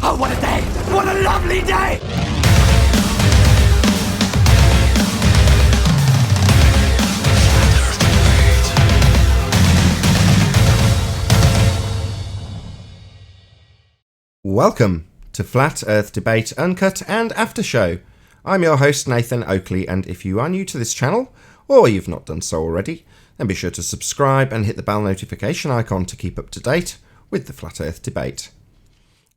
Oh, what a day! What a lovely day! Welcome to Flat Earth Debate Uncut and After Show. I'm your host Nathan Oakley, and if you are new to this channel, or you've not done so already, then be sure to subscribe and hit the bell notification icon to keep up to date with the Flat Earth Debate.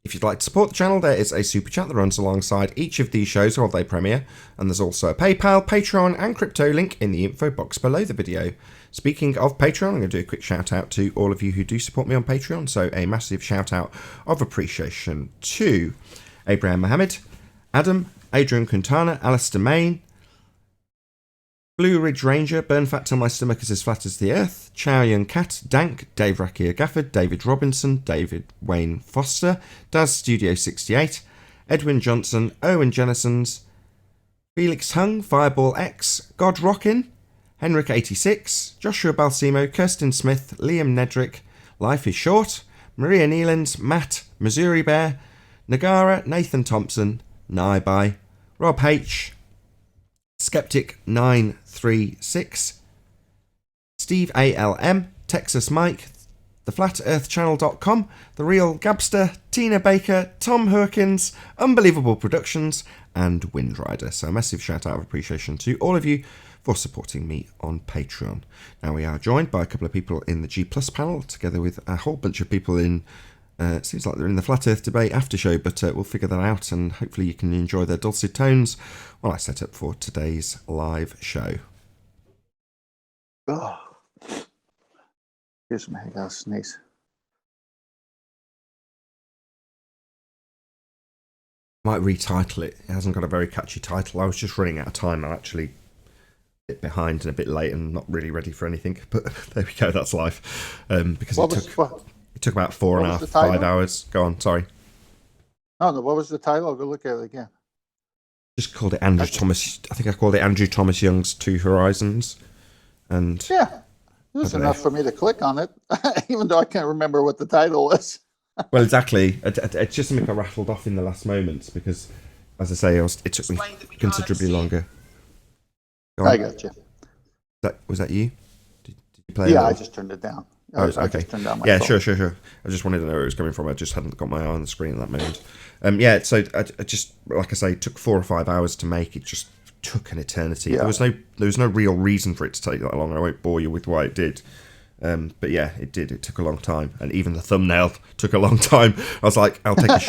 If you'd like to support the channel, there is a super chat that runs alongside each of these shows while they premiere, and there's also a PayPal, Patreon and crypto link in the info box below the video. Speaking of Patreon, I'm going to do a quick shout out to all of you who do support me on Patreon, so a massive shout out of appreciation to Abraham Mohammed, Adam, Adrian Quintana, Alistair Main, Blue Ridge Ranger, Burn Fat Till My Stomach Is As Flat As The Earth, Chow Young Cat, Dank, Dave Rakia Gafford, David Robinson, David Wayne Foster, Daz Studio 68, Edwin Johnson, Owen Jennisons, Felix Hung, Fireball X, God Rockin', Henrik 86, Joshua Balsimo, Kirsten Smith, Liam Nedrick, Life Is Short, Maria Nealands, Matt, Missouri Bear, Nagara, Nathan Thompson, Naibai, Rob H, Skeptic 936, Steve ALM, Texas Mike, theflatearthchannel.com, The Real Gabster, Tina Baker, Tom Herkins, Unbelievable Productions, and Windrider. So a massive shout out of appreciation to all of you for supporting me on Patreon. Now we are joined by a couple of people in the G Plus panel, together with a whole bunch of people in it seems like they're in the Flat Earth Debate after show, but we'll figure that out, and hopefully you can enjoy their dulcet tones while I set up for today's live show. Oh, excuse me, I gotta sneeze. Might retitle it. It hasn't got a very catchy title. I was just running out of time. I'm actually a bit behind and a bit late and not really ready for anything, but there we go. That's life. Because it took about 4.5, 5 hours. Go on, sorry. Oh, no, what was the title? I'll go look at it again. Just called it Andrew Thomas. I think I called it Andrew Thomas Young's Two Horizons. And yeah, it was enough for me to click on it, even though I can't remember what the title was. Well, exactly. It's just something I rattled off in the last moments because, as I say, it took me considerably longer. I got you. Was that you? Did you play? Yeah, I just turned it down. Oh, okay. I just turned down my phone. Sure. I just wanted to know where it was coming from. I just hadn't got my eye on the screen at that moment. So I just, like I say, it took 4 or 5 hours to make. It just took an eternity. Yeah. There was no real reason for it to take that long. I won't bore you with why it did. But yeah, it did. It took a long time, and even the thumbnail took a long time. I was like, I'll take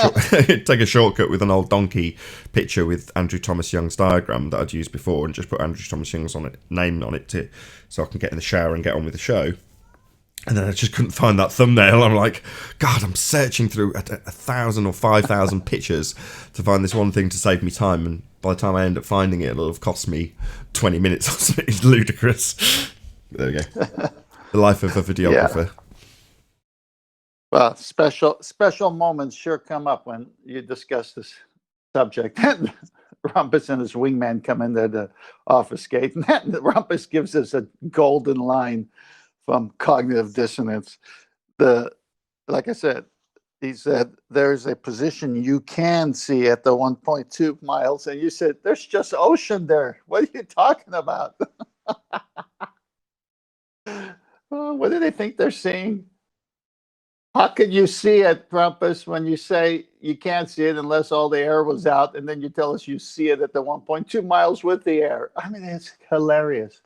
take a shortcut with an old donkey picture with Andrew Thomas Young's diagram that I'd used before, and just put Andrew Thomas Young's name on it so I can get in the shower and get on with the show. And then I just couldn't find that thumbnail. I'm like, God, I'm searching through 1,000 or 5,000 pictures to find this one thing to save me time. And by the time I end up finding it, it'll have cost me 20 minutes or something. It's ludicrous. There we go. The life of a videographer. Yeah. Well, special moments sure come up when you discuss this subject. And Rumpus and his wingman come into the office gate, and Rumpus gives us a golden line from Cognitive Dissonance. Like I said, he said, there's a position you can see at the 1.2 miles, and you said, there's just ocean there. What are you talking about? What do they think they're seeing? How can you see it, Rumpus, when you say you can't see it unless all the air was out, and then you tell us you see it at the 1.2 miles with the air? I mean, it's hilarious.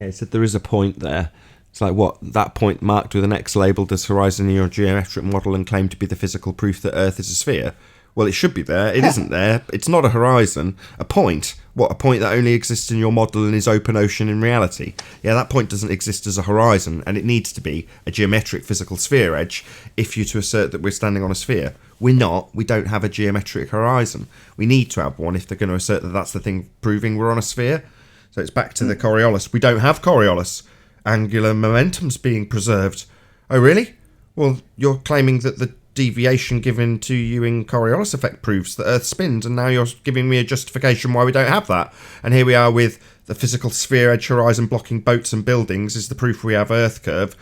Yeah, it said there is a point there. It's like, what, that point marked with an X labelled as horizon in your geometric model and claimed to be the physical proof that Earth is a sphere? Well, it should be there. It isn't there. It's not a horizon. A point. What, a point that only exists in your model and is open ocean in reality? Yeah, that point doesn't exist as a horizon, and it needs to be a geometric physical sphere edge if you're to assert that we're standing on a sphere. We're not. We don't have a geometric horizon. We need to have one if they're going to assert that that's the thing proving we're on a sphere. So it's back to the Coriolis. We don't have Coriolis. Angular momentum's being preserved. Oh, really? Well, you're claiming that the deviation given to you in Coriolis effect proves that Earth spins, and now you're giving me a justification why we don't have that. And here we are with the physical sphere edge horizon blocking boats and buildings is the proof we have Earth curve,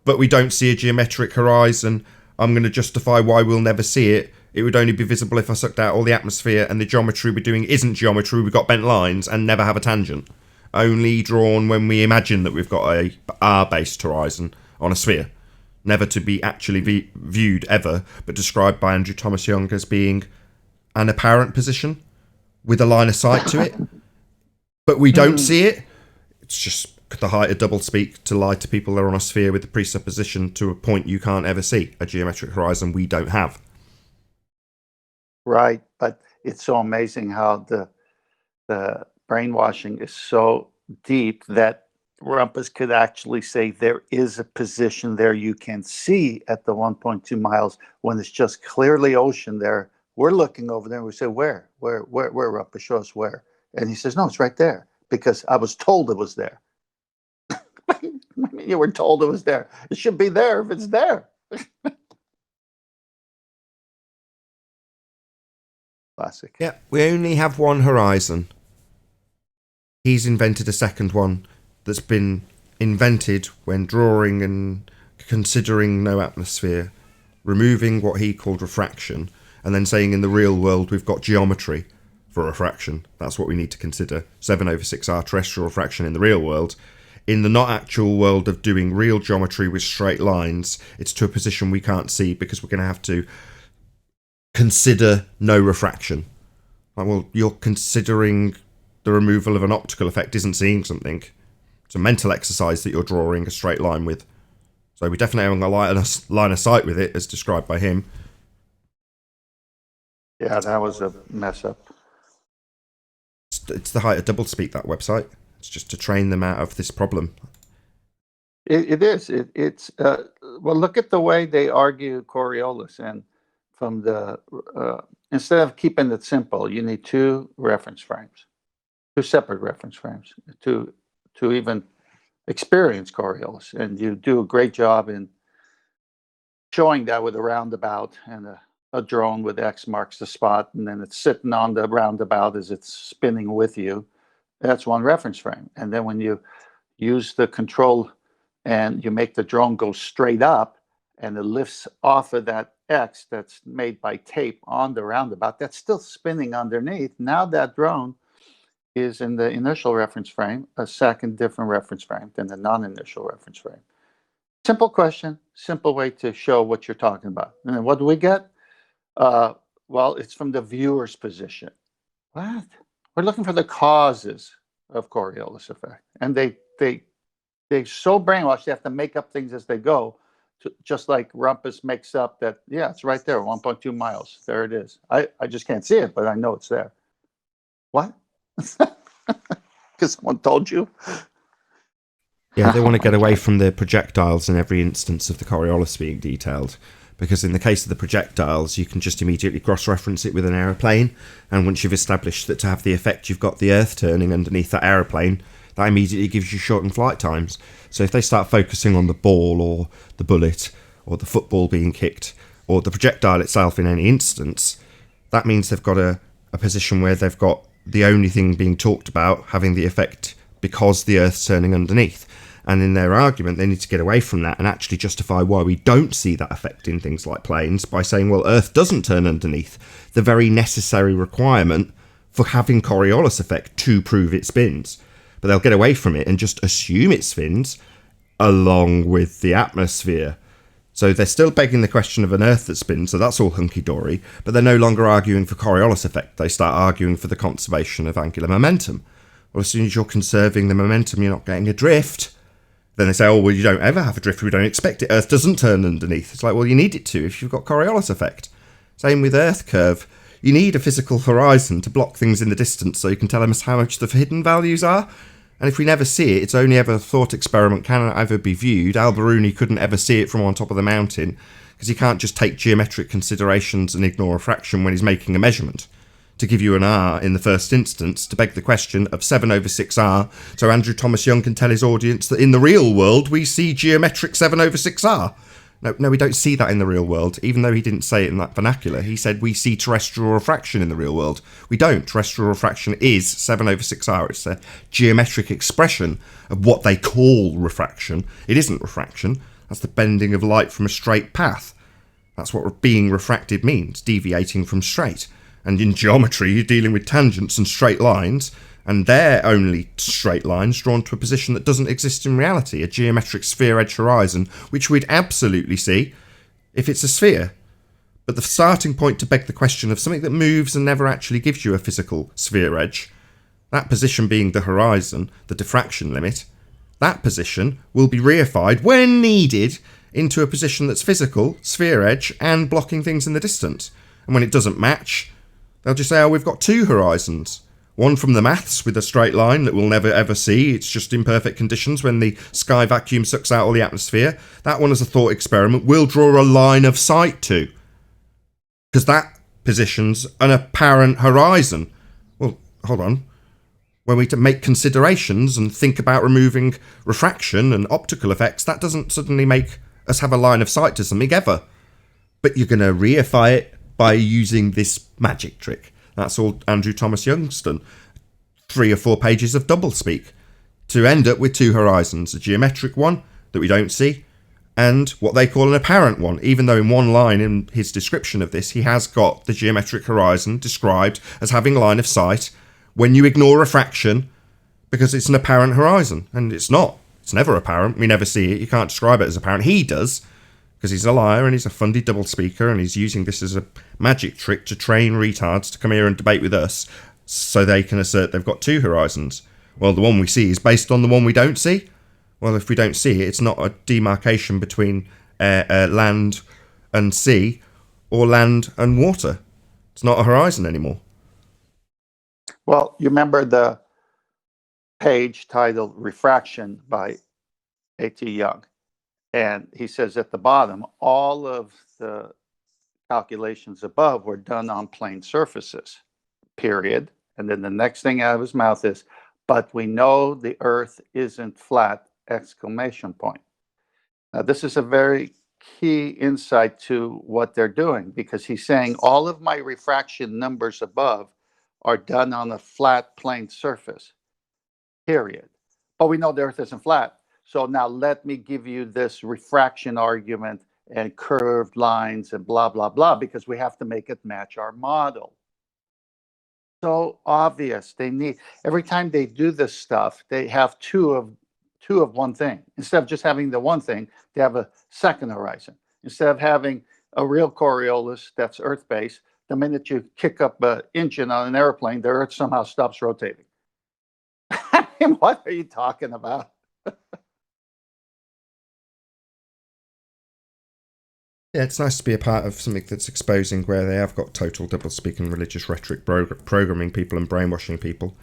but we don't see a geometric horizon. I'm going to justify why we'll never see it It would only be visible if I sucked out all the atmosphere and the geometry we're doing isn't geometry, we've got bent lines and never have a tangent. Only drawn when we imagine that we've got a R-based horizon on a sphere. Never to be actually viewed ever, but described by Andrew Thomas Young as being an apparent position with a line of sight to it. But we don't see it. It's just the height of doublespeak to lie to people that are on a sphere with the presupposition to a point you can't ever see, a geometric horizon we don't have. Right, but it's so amazing how the brainwashing is so deep that Rumpus could actually say there is a position there you can see at the 1.2 miles when it's just clearly ocean there. We're looking over there and we say, where, Rumpus, show us where. And he says, no, it's right there because I was told it was there. I mean, you were told it was there. It should be there if it's there. Classic. Yeah, we only have one horizon. He's invented a second one that's been invented when drawing and considering no atmosphere, removing what he called refraction, and then saying in the real world we've got geometry for refraction. That's what we need to consider. 7/6R terrestrial refraction in the real world. In the not actual world of doing real geometry with straight lines, it's to a position we can't see because we're going to have to consider no refraction. Like, well, you're considering the removal of an optical effect isn't seeing something. It's a mental exercise that you're drawing a straight line with. So we definitely have a line of sight with it, as described by him. Yeah, that was a mess up. It's the height of doublespeak, that website. It's just to train them out of this problem. It is. It's well, look at the way they argue Coriolis, and from the instead of keeping it simple, you need two reference frames, two separate reference frames to even experience Coriolis, and you do a great job in showing that with a roundabout and a drone with X marks the spot, and then it's sitting on the roundabout as it's spinning with you. That's one reference frame. And then when you use the control and you make the drone go straight up and it lifts off of that X that's made by tape on the roundabout, that's still spinning underneath. Now that drone is in the initial reference frame, a second different reference frame than the non-initial reference frame. Simple question, simple way to show what you're talking about. And then what do we get? Well, it's from the viewer's position. What? We're looking for the causes of Coriolis effect. And they're so brainwashed, they have to make up things as they go. Just like Rumpus makes up that, yeah, it's right there, 1.2 miles. There it is. I just can't see it, but I know it's there. What? Because someone told you? Yeah, they want to get away from the projectiles in every instance of the Coriolis being detailed. Because in the case of the projectiles, you can just immediately cross-reference it with an aeroplane. And once you've established that to have the effect, you've got the Earth turning underneath that aeroplane, that immediately gives you shortened flight times. So if they start focusing on the ball or the bullet or the football being kicked or the projectile itself in any instance, that means they've got a position where they've got the only thing being talked about having the effect because the Earth's turning underneath. And in their argument, they need to get away from that and actually justify why we don't see that effect in things like planes by saying, well, Earth doesn't turn underneath, the very necessary requirement for having Coriolis effect to prove it spins. But they'll get away from it and just assume it spins along with the atmosphere. So they're still begging the question of an Earth that spins, so that's all hunky-dory, but they're no longer arguing for Coriolis effect. They start arguing for the conservation of angular momentum. Well, as soon as you're conserving the momentum, you're not getting a drift. Then they say, oh, well, you don't ever have a drift. We don't expect it. Earth doesn't turn underneath. It's like, well, you need it to if you've got Coriolis effect. Same with Earth curve. You need a physical horizon to block things in the distance so you can tell us how much the hidden values are. And if we never see it, it's only ever a thought experiment, cannot ever be viewed. Al-Biruni couldn't ever see it from on top of the mountain because he can't just take geometric considerations and ignore a fraction when he's making a measurement. To give you an R in the first instance, to beg the question of 7/6R, so Andrew Thomas Young can tell his audience that in the real world we see geometric 7/6R. No, we don't see that in the real world, even though he didn't say it in that vernacular. He said we see terrestrial refraction in the real world. We don't. Terrestrial refraction is 7/6R. It's a geometric expression of what they call refraction. It isn't refraction. That's the bending of light from a straight path. That's what being refracted means, deviating from straight. And in geometry, you're dealing with tangents and straight lines, and they're only straight lines drawn to a position that doesn't exist in reality, a geometric sphere-edge horizon, which we'd absolutely see if it's a sphere. But the starting point to beg the question of something that moves and never actually gives you a physical sphere edge, that position being the horizon, the diffraction limit, that position will be reified when needed into a position that's physical, sphere edge, and blocking things in the distance. And when it doesn't match, they'll just say, oh, we've got two horizons. One from the maths with a straight line that we'll never ever see. It's just imperfect conditions when the sky vacuum sucks out all the atmosphere. That one as a thought experiment we'll draw a line of sight to, because that position's an apparent horizon. Well, hold on. When we make considerations and think about removing refraction and optical effects, that doesn't suddenly make us have a line of sight to something ever. But you're going to reify it by using this magic trick. That's all Andrew Thomas Youngston. 3 or 4 pages of doublespeak to end up with two horizons, a geometric one that we don't see, and what they call an apparent one, even though in one line in his description of this, he has got the geometric horizon described as having line of sight when you ignore refraction, because it's an apparent horizon, and it's not. It's never apparent. We never see it. You can't describe it as apparent. He does, because he's a liar and he's a funded double speaker, and he's using this as a magic trick to train retards to come here and debate with us so they can assert they've got two horizons. Well, the one we see is based on the one we don't see. Well, if we don't see it, it's not a demarcation between land and sea or land and water. It's not a horizon anymore. Well, you remember the page titled Refraction by A.T. Young. And he says at the bottom, all of the calculations above were done on plane surfaces, period. And then the next thing out of his mouth is, but we know the Earth isn't flat, exclamation point. Now, this is a very key insight to what they're doing, because he's saying all of my refraction numbers above are done on a flat plane surface, period. But we know the Earth isn't flat. So now let me give you this refraction argument and curved lines and blah, blah, blah, because we have to make it match our model. So obvious. They need, every time they do this stuff, they have two of one thing. Instead of just having the one thing, they have a second horizon. Instead of having a real Coriolis that's Earth-based, the minute you kick up an engine on an airplane, the Earth somehow stops rotating. I mean, what are you talking about? Yeah, it's nice to be a part of something that's exposing where they have got total doublespeak and religious rhetoric programming people and brainwashing people.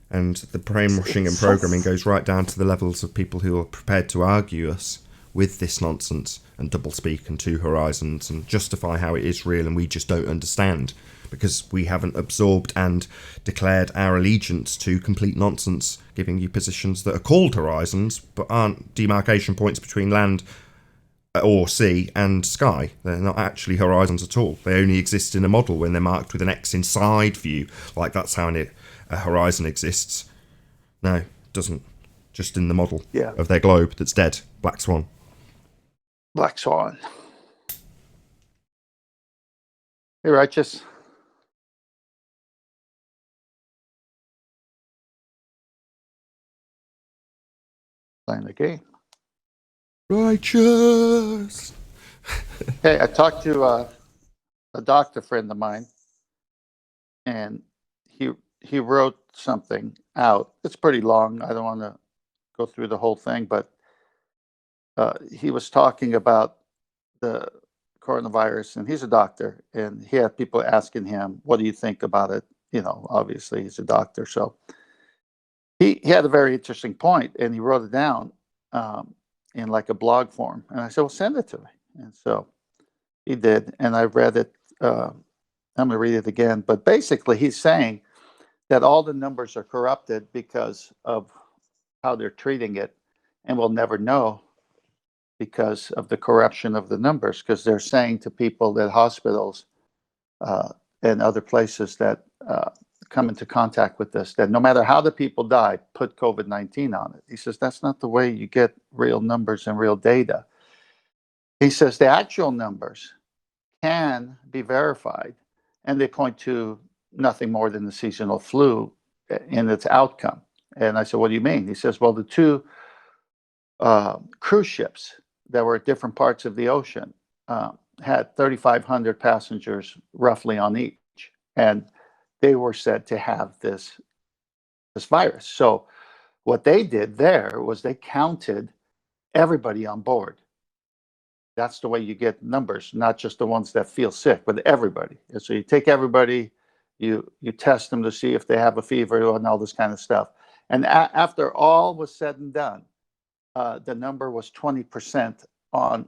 And the brainwashing and programming goes right down to the levels of people who are prepared to argue us with this nonsense and doublespeak and two horizons and justify how it is real, and we just don't understand because we haven't absorbed and declared our allegiance to complete nonsense, giving you positions that are called horizons but aren't demarcation points between land or sea and sky. They're not actually horizons at all. They only exist in a model when they're marked with an X inside view, like that's how a horizon exists. No, it doesn't. Just in the model of their globe that's dead. Black swan. Black swan. Hey, Righteous. Playing the game. Righteous. Hey, I talked to a doctor friend of mine, and he wrote something out. It's pretty long. I don't want to go through the whole thing, but he was talking about the coronavirus, and he's a doctor, and he had people asking him, "What do you think about it?" You know, obviously he's a doctor, so he had a very interesting point, and he wrote it down in like a blog form, and I said, "Well, send it to me." And so he did, and I read it. I'm going to read it again, but basically he's saying that all the numbers are corrupted because of how they're treating it, and we'll never know because of the corruption of the numbers, because they're saying to people that hospitals and other places that come into contact with this, that no matter how the people die, put COVID-19 on it. He says that's not the way you get real numbers and real data. He says the actual numbers can be verified, and they point to nothing more than the seasonal flu in its outcome. And I said, what do you mean? He says, well, the two cruise ships that were at different parts of the ocean had 3,500 passengers roughly on each, and they were said to have this virus. So what they did there was they counted everybody on board. That's the way you get numbers, not just the ones that feel sick, but everybody. And so you take everybody, you test them to see if they have a fever and all this kind of stuff. And after all was said and done, the number was 20% on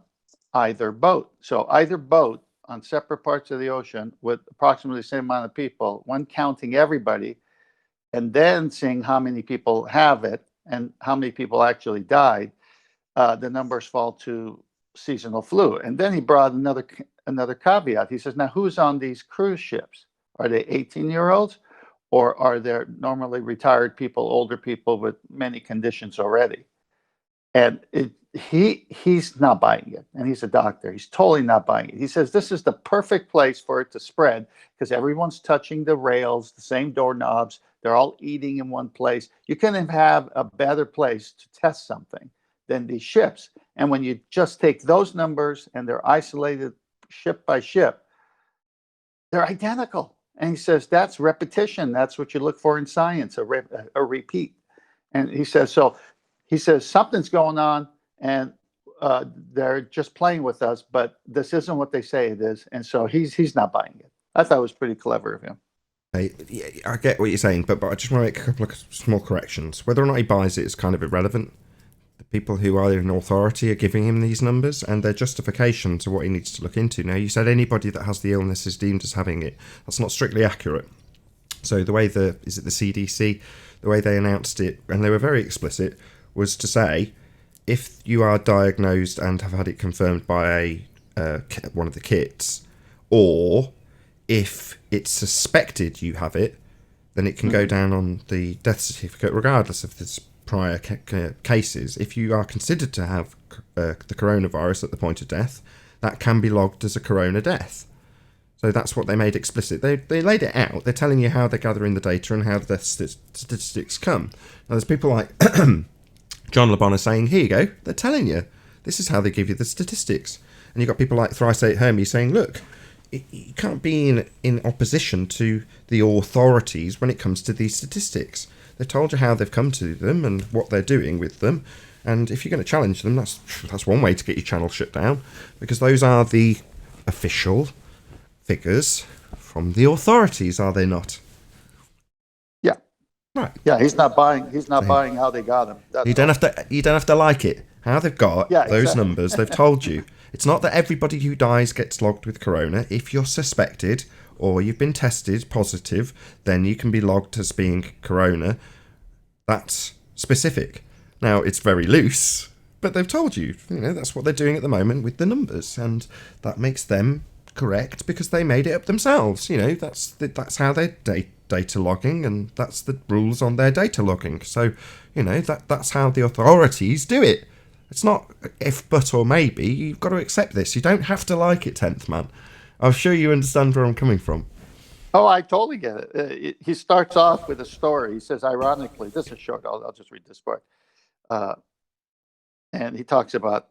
either boat. So either boat on separate parts of the ocean with approximately the same amount of people, when counting everybody and then seeing how many people have it and how many people actually died, the numbers fall to seasonal flu. And then he brought another caveat. He says, now who's on these cruise ships? Are they 18-year-olds, or are they normally retired people, older people with many conditions already? And he's not buying it. And he's a doctor. He's totally not buying it. He says this is the perfect place for it to spread because everyone's touching the rails, the same doorknobs. They're all eating in one place. You couldn't have a better place to test something than these ships. And when you just take those numbers and they're isolated ship by ship, they're identical. And he says that's repetition. That's what you look for in science, a repeat. And he says, something's going on, and they're just playing with us, but this isn't what they say it is. And so he's not buying it. I thought it was pretty clever of him. Yeah, I get what you're saying, but I just want to make a couple of small corrections. Whether or not he buys it is kind of irrelevant. The people who are in authority are giving him these numbers and their justification to what he needs to look into. Now, you said anybody that has the illness is deemed as having it. That's not strictly accurate. So the way the CDC, the way they announced it, and they were very explicit, was to say, if you are diagnosed and have had it confirmed by one of the kits, or if it's suspected you have it, then it can go down on the death certificate, regardless of this prior cases. If you are considered to have the coronavirus at the point of death, that can be logged as a corona death. So that's what they made explicit. They laid it out. They're telling you how they're gathering the data and how the death statistics come. Now, there's people like John LeBon saying, here you go, they're telling you. This is how they give you the statistics. And you've got people like Thrice 8 Hermes saying, look, you can't be in opposition to the authorities when it comes to these statistics. They've told you how they've come to them and what they're doing with them. And if you're going to challenge them, that's one way to get your channel shut down, because those are the official figures from the authorities, are they not? Yeah. Right. Yeah, he's not buying how they got them. You don't have to like it. How they've got those numbers, they've told you. It's not that everybody who dies gets logged with corona. If you're suspected or you've been tested positive, then you can be logged as being corona. That's specific. Now, it's very loose, but they've told you, that's what they're doing at the moment with the numbers, and that makes them correct because they made it up themselves. That's how they're data logging, and that's the rules on their data logging. So, that's how the authorities do it. It's not if, but, or maybe. You've got to accept this. You don't have to like it, 10th man. I'm sure you understand where I'm coming from. Oh, I totally get it. He starts off with a story. He says, ironically, this is short. I'll just read this part. And he talks about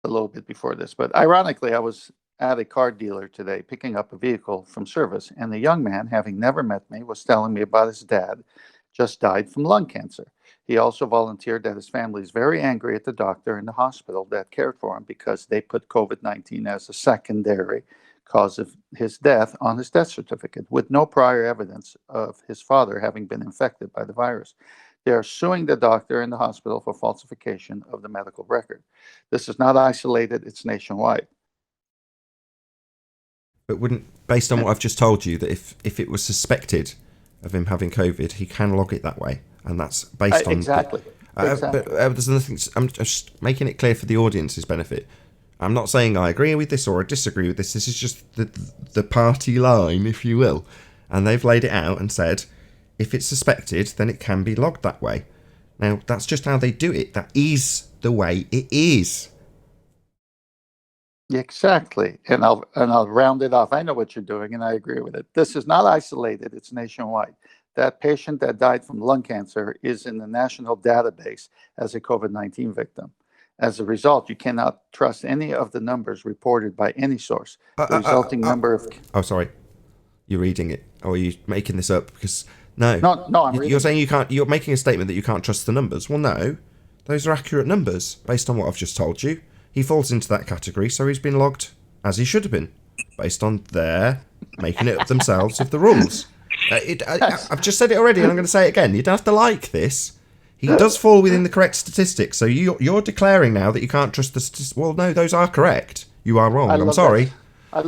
a little bit before this. But ironically, I was at a car dealer today picking up a vehicle from service. And the young man, having never met me, was telling me about his dad just died from lung cancer. He also volunteered that his family is very angry at the doctor in the hospital that cared for him because they put COVID-19 as a secondary cause of his death on his death certificate, with no prior evidence of his father having been infected by the virus. They are suing the doctor in the hospital for falsification of the medical record. This is not isolated, it's nationwide. But based on what I've just told you, that if it was suspected of him having COVID, he can log it that way. And that's based on... Exactly. But there's nothing... I'm just making it clear for the audience's benefit. I'm not saying I agree with this or I disagree with this. This is just the party line, if you will. And they've laid it out and said, if it's suspected, then it can be logged that way. Now, that's just how they do it. That is the way it is. Exactly. And I'll round it off. I know what you're doing, and I agree with it. This is not isolated, it's nationwide. That patient that died from lung cancer is in the national database as a COVID-19 victim. As a result, you cannot trust any of the numbers reported by any source. The resulting number of Oh, sorry. You're reading it. Or are you making this up? Because, no. No, I'm You're reading. saying you can't, you're making a statement that you can't trust the numbers. Well, no. Those are accurate numbers, based on what I've just told you. He falls into that category, so he's been logged as he should have been, based on their making it up themselves of the rules. I've just said it already, and I'm going to say it again. You don't have to like this. He does fall within the correct statistics, so you're declaring now that you can't trust the statistics. Well, no, those are correct. You are wrong. I'm sorry. I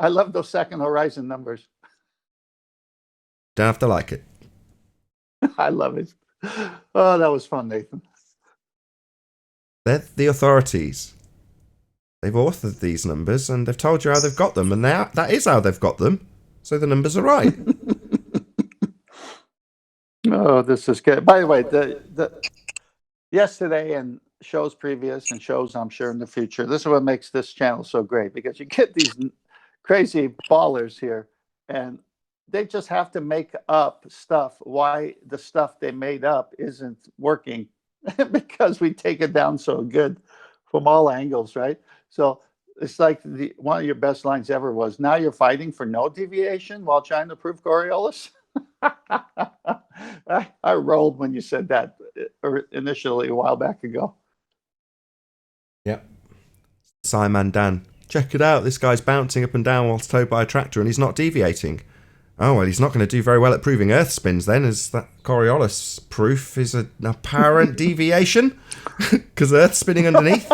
love those second horizon numbers. Don't have to like it. I love it. Oh, that was fun, Nathan. They're the authorities. They've authored these numbers, and they've told you how they've got them, and that is how they've got them. So the numbers are right. Oh, this is good. By the way, the yesterday and shows previous and shows I'm sure in the future, this is what makes this channel so great, because you get these crazy ballers here, and they just have to make up stuff why the stuff they made up isn't working because we take it down so good from all angles, right? So it's like one of your best lines ever was, "Now you're fighting for no deviation while trying to prove Coriolis." I rolled when you said that initially a while back ago. Yep. Simon Dan. Check it out. This guy's bouncing up and down whilst towed by a tractor, and he's not deviating. Oh, well, he's not going to do very well at proving Earth spins then, as that Coriolis proof is an apparent deviation, because Earth's spinning underneath.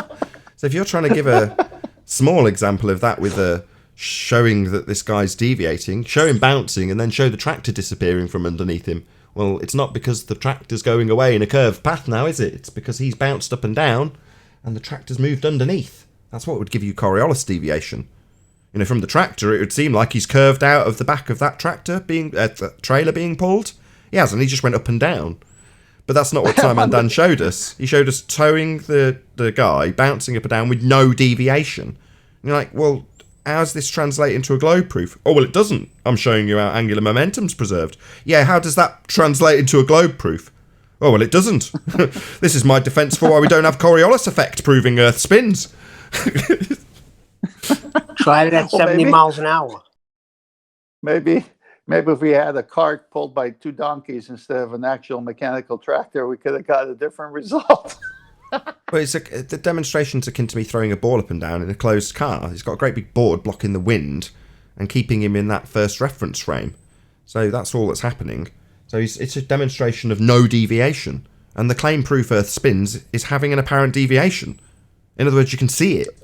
So if you're trying to give a small example of that with showing that this guy's deviating, show him bouncing, and then show the tractor disappearing from underneath him. Well, it's not because the tractor's going away in a curved path now, is it? It's because he's bounced up and down, and the tractor's moved underneath. That's what would give you Coriolis deviation. You know, from the tractor, it would seem like he's curved out of the back of that tractor, the trailer being pulled. He hasn't, he just went up and down. But that's not what Simon Dan showed us. He showed us towing the guy, bouncing up and down with no deviation. And you're like, well, how's this translate into a globe proof? Oh, well, it doesn't. I'm showing you how angular momentum's preserved. Yeah, how does that translate into a globe proof? Oh, well, it doesn't. This is my defence for why we don't have Coriolis effect proving Earth spins. Try it at 70 miles an hour. Maybe if we had a cart pulled by two donkeys instead of an actual mechanical tractor, we could have got a different result. Well, the demonstration's akin to me throwing a ball up and down in a closed car. He's got a great big board blocking the wind and keeping him in that first reference frame. So that's all that's happening. So it's a demonstration of no deviation. And the claim proof Earth spins is having an apparent deviation. In other words, you can see it.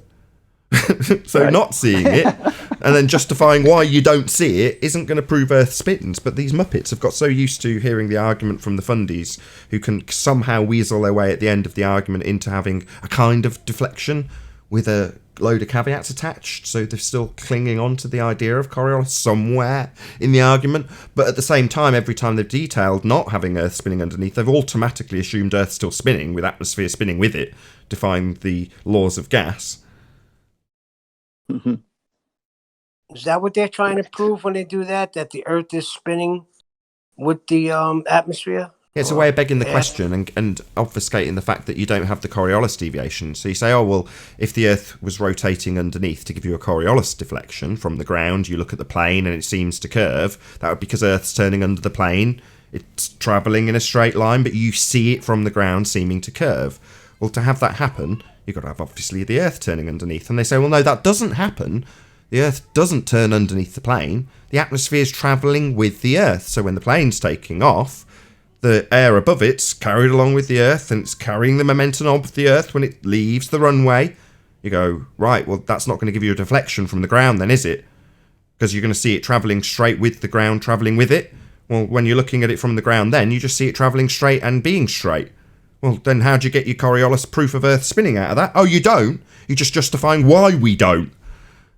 So right. Not seeing it and then justifying why you don't see it isn't going to prove Earth spins. But these Muppets have got so used to hearing the argument from the fundies, who can somehow weasel their way at the end of the argument into having a kind of deflection with a load of caveats attached, so they're still clinging on to the idea of Coriolis somewhere in the argument. But at the same time, every time they've detailed not having Earth spinning underneath, they've automatically assumed Earth's still spinning, with atmosphere spinning with it, defying the laws of gas. Mm-hmm. Is that what they're trying to prove when they do that? That the Earth is spinning with the atmosphere? Yeah, it's a way of begging the question and obfuscating the fact that you don't have the Coriolis deviation. So you say, oh, well, if the Earth was rotating underneath to give you a Coriolis deflection from the ground, you look at the plane and it seems to curve. That would be because Earth's turning under the plane. It's travelling in a straight line, but you see it from the ground seeming to curve. Well, to have that happen, you've got to have, obviously, the Earth turning underneath. And they say, well, no, that doesn't happen. The Earth doesn't turn underneath the plane. The atmosphere is travelling with the Earth. So when the plane's taking off, the air above it's carried along with the Earth, and it's carrying the momentum of the Earth when it leaves the runway. You go, right, well, that's not going to give you a deflection from the ground then, is it? Because you're going to see it travelling straight with the ground travelling with it. Well, when you're looking at it from the ground then, you just see it travelling straight and being straight. Well, then how do you get your Coriolis proof of Earth spinning out of that? Oh, you don't? You're just justifying why we don't.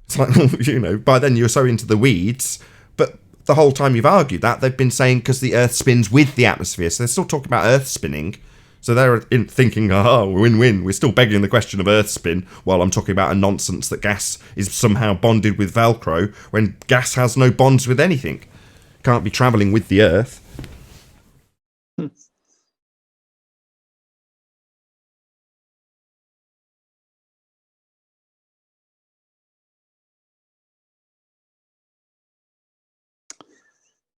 It's like, you know, by then you're so into the weeds, but the whole time you've argued that, they've been saying because the Earth spins with the atmosphere, so they're still talking about Earth spinning, So they're thinking, win-win. We're still begging the question of Earth spin while I'm talking about a nonsense that gas is somehow bonded with Velcro when gas has no bonds with anything. Can't be travelling with the Earth.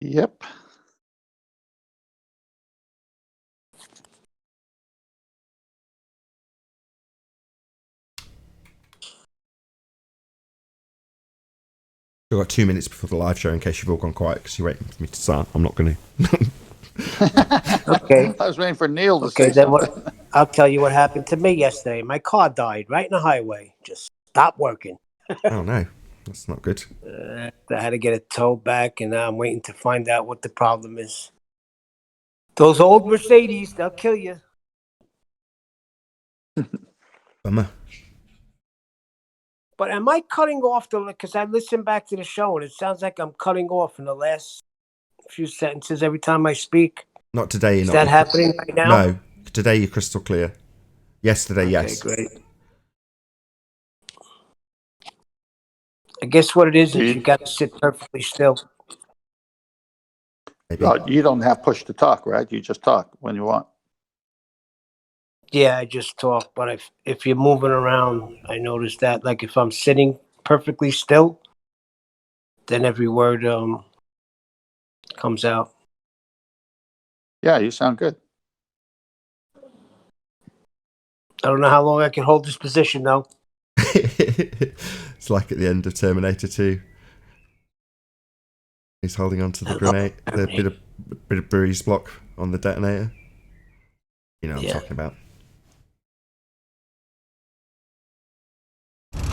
Yep. We've got 2 minutes before the live show in case you've all gone quiet because you're waiting for me to start. I'm not going to. Okay. I was waiting for Neil to Okay, say then something. what? I'll tell you what happened to me yesterday. My car died right in the highway. Just stopped working. Oh, no. That's not good. I had to get it towed back, and now I'm waiting to find out what the problem is. Those old Mercedes, they'll kill you. Bummer. But am I cutting off because I listened back to the show, and it sounds like I'm cutting off in the last few sentences every time I speak. Not today. Is that happening right now? No. Today you're crystal clear. Yesterday, yes. Okay, great. I guess what it is you got to sit perfectly still. Maybe. You don't have push to talk, right? You just talk when you want. Yeah, I just talk, but if you're moving around, I notice that. Like if I'm sitting perfectly still, then every word comes out. Yeah, you sound good. I don't know how long I can hold this position though. It's like at the end of Terminator 2. He's holding on to the grenade, the bit of breeze block on the detonator. You know what I'm talking about.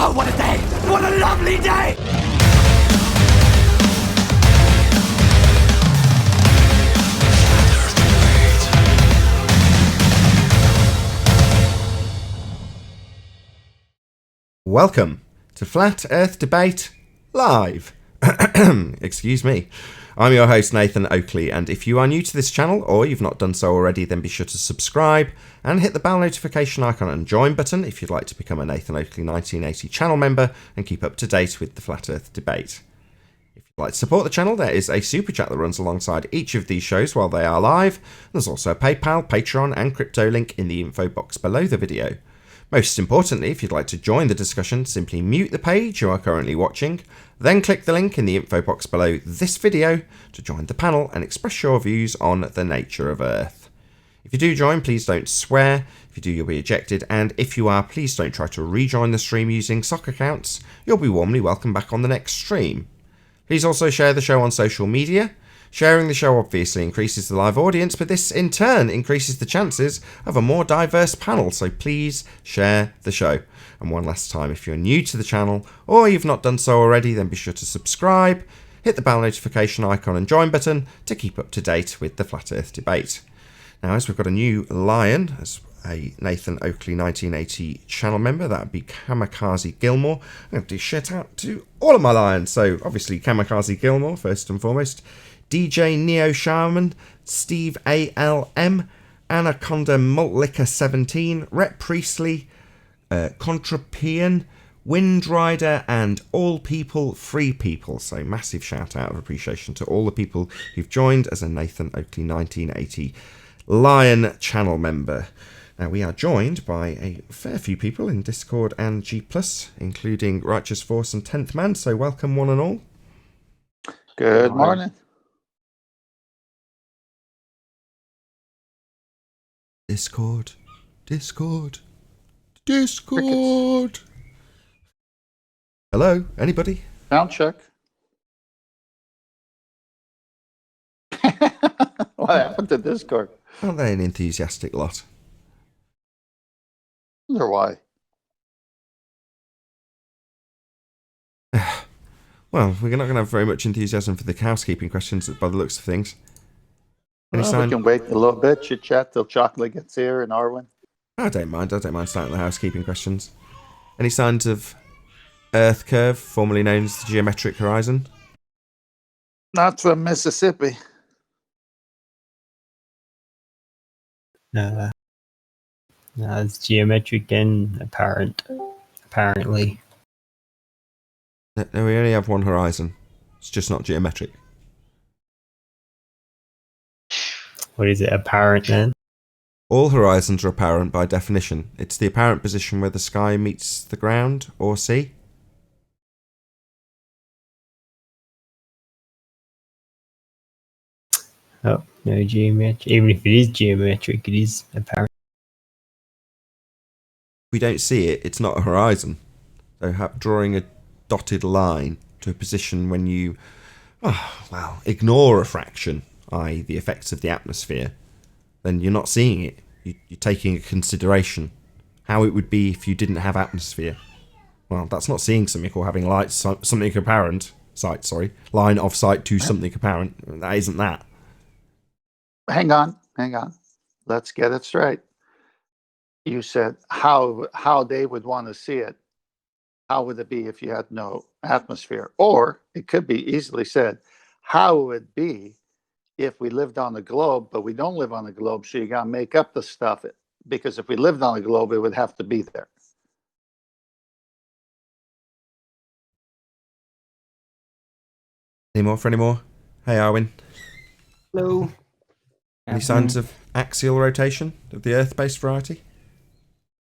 Oh, what a day! What a lovely day! Welcome to Flat Earth Debate Live. Excuse me. I'm your host, Nathan Oakley, and if you are new to this channel, or you've not done so already, then be sure to subscribe and hit the bell notification icon and join button if you'd like to become a Nathan Oakley 1980 channel member and keep up to date with the Flat Earth Debate. If you'd like to support the channel, there is a super chat that runs alongside each of these shows while they are live. There's also a PayPal, Patreon, and crypto link in the info box below the video. Most importantly, if you'd like to join the discussion, simply mute the page you are currently watching, then click the link in the info box below this video to join the panel and express your views on the nature of Earth. If you do join, please don't swear. If you do, you'll be ejected, and if you are, please don't try to rejoin the stream using sock accounts. You'll be warmly welcomed back on the next stream. Please also share the show on social media. Sharing the show obviously increases the live audience, but this in turn increases the chances of a more diverse panel, so please share the show. And one last time, if you're new to the channel or you've not done so already, then be sure to subscribe, hit the bell notification icon and join button to keep up to date with the Flat Earth Debate. Now, as we've got a new lion, as a Nathan Oakley 1980 channel member, that would be Kamikaze Gilmore. I'm going to do shout out to all of my lions, so obviously Kamikaze Gilmore first and foremost, DJ Neo Shaman, Steve ALM, Anaconda Maltlicker 17, Rhett Priestley, Contrapian, Windrider, and All People Free People. So massive shout out of appreciation to all the people who've joined as a Nathan Oakley 1980 Lion channel member. Now we are joined by a fair few people in Discord and G+, including Righteous Force and 10th Man, so welcome one and all. Good morning. Discord. Hello, anybody? Sound check. What happened to Discord? Aren't they an enthusiastic lot? I wonder why. Well, we're not going to have very much enthusiasm for the housekeeping questions by the looks of things. We can wait a little bit, chit chat till chocolate gets here in Arwen. I don't mind starting the housekeeping questions. Any signs of Earth curve, formerly known as the geometric horizon? Not from Mississippi. It's geometric and apparently. No, we only have one horizon. It's just not geometric. What is it, apparent then? All horizons are apparent by definition. It's the apparent position where the sky meets the ground or sea. Oh, no geometric. Even if it is geometric, it is apparent. If we don't see it, it's not a horizon. So drawing a dotted line to a position when you, ignore refraction, i.e. the effects of the atmosphere, then you're not seeing it. You're taking a consideration how it would be if you didn't have atmosphere. Well, that's not seeing something or having light, something apparent. Line of sight to something apparent. That isn't that. Hang on. Let's get it straight. You said how they would want to see it. How would it be if you had no atmosphere? Or it could be easily said, how would it be if we lived on a globe, but we don't live on a globe, so you got to make up the stuff. Because if we lived on a globe, it would have to be there. Any more? Hey, Arwin. Hello. Any signs of axial rotation of the Earth-based variety?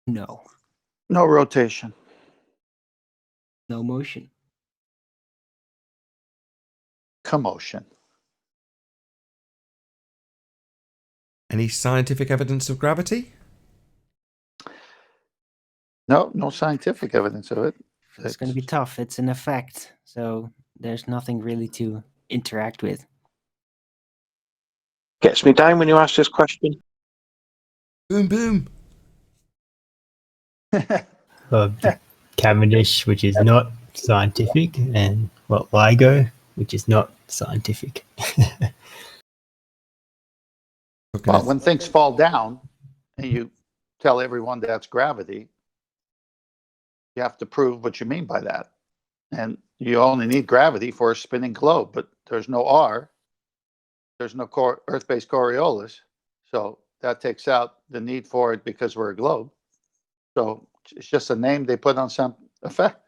No. No rotation. No motion. Commotion. Any scientific evidence of gravity? No scientific evidence of it. It's going to be tough. It's an effect. So there's nothing really to interact with. Gets me down when you ask this question. Boom, boom. Cavendish, which is not scientific, and LIGO, which is not scientific. Well, when things fall down and you tell everyone that's gravity, you have to prove what you mean by that. And you only need gravity for a spinning globe, but there's no R. There's no Earth-based Coriolis. So that takes out the need for it because we're a globe. So it's just a name they put on some effect.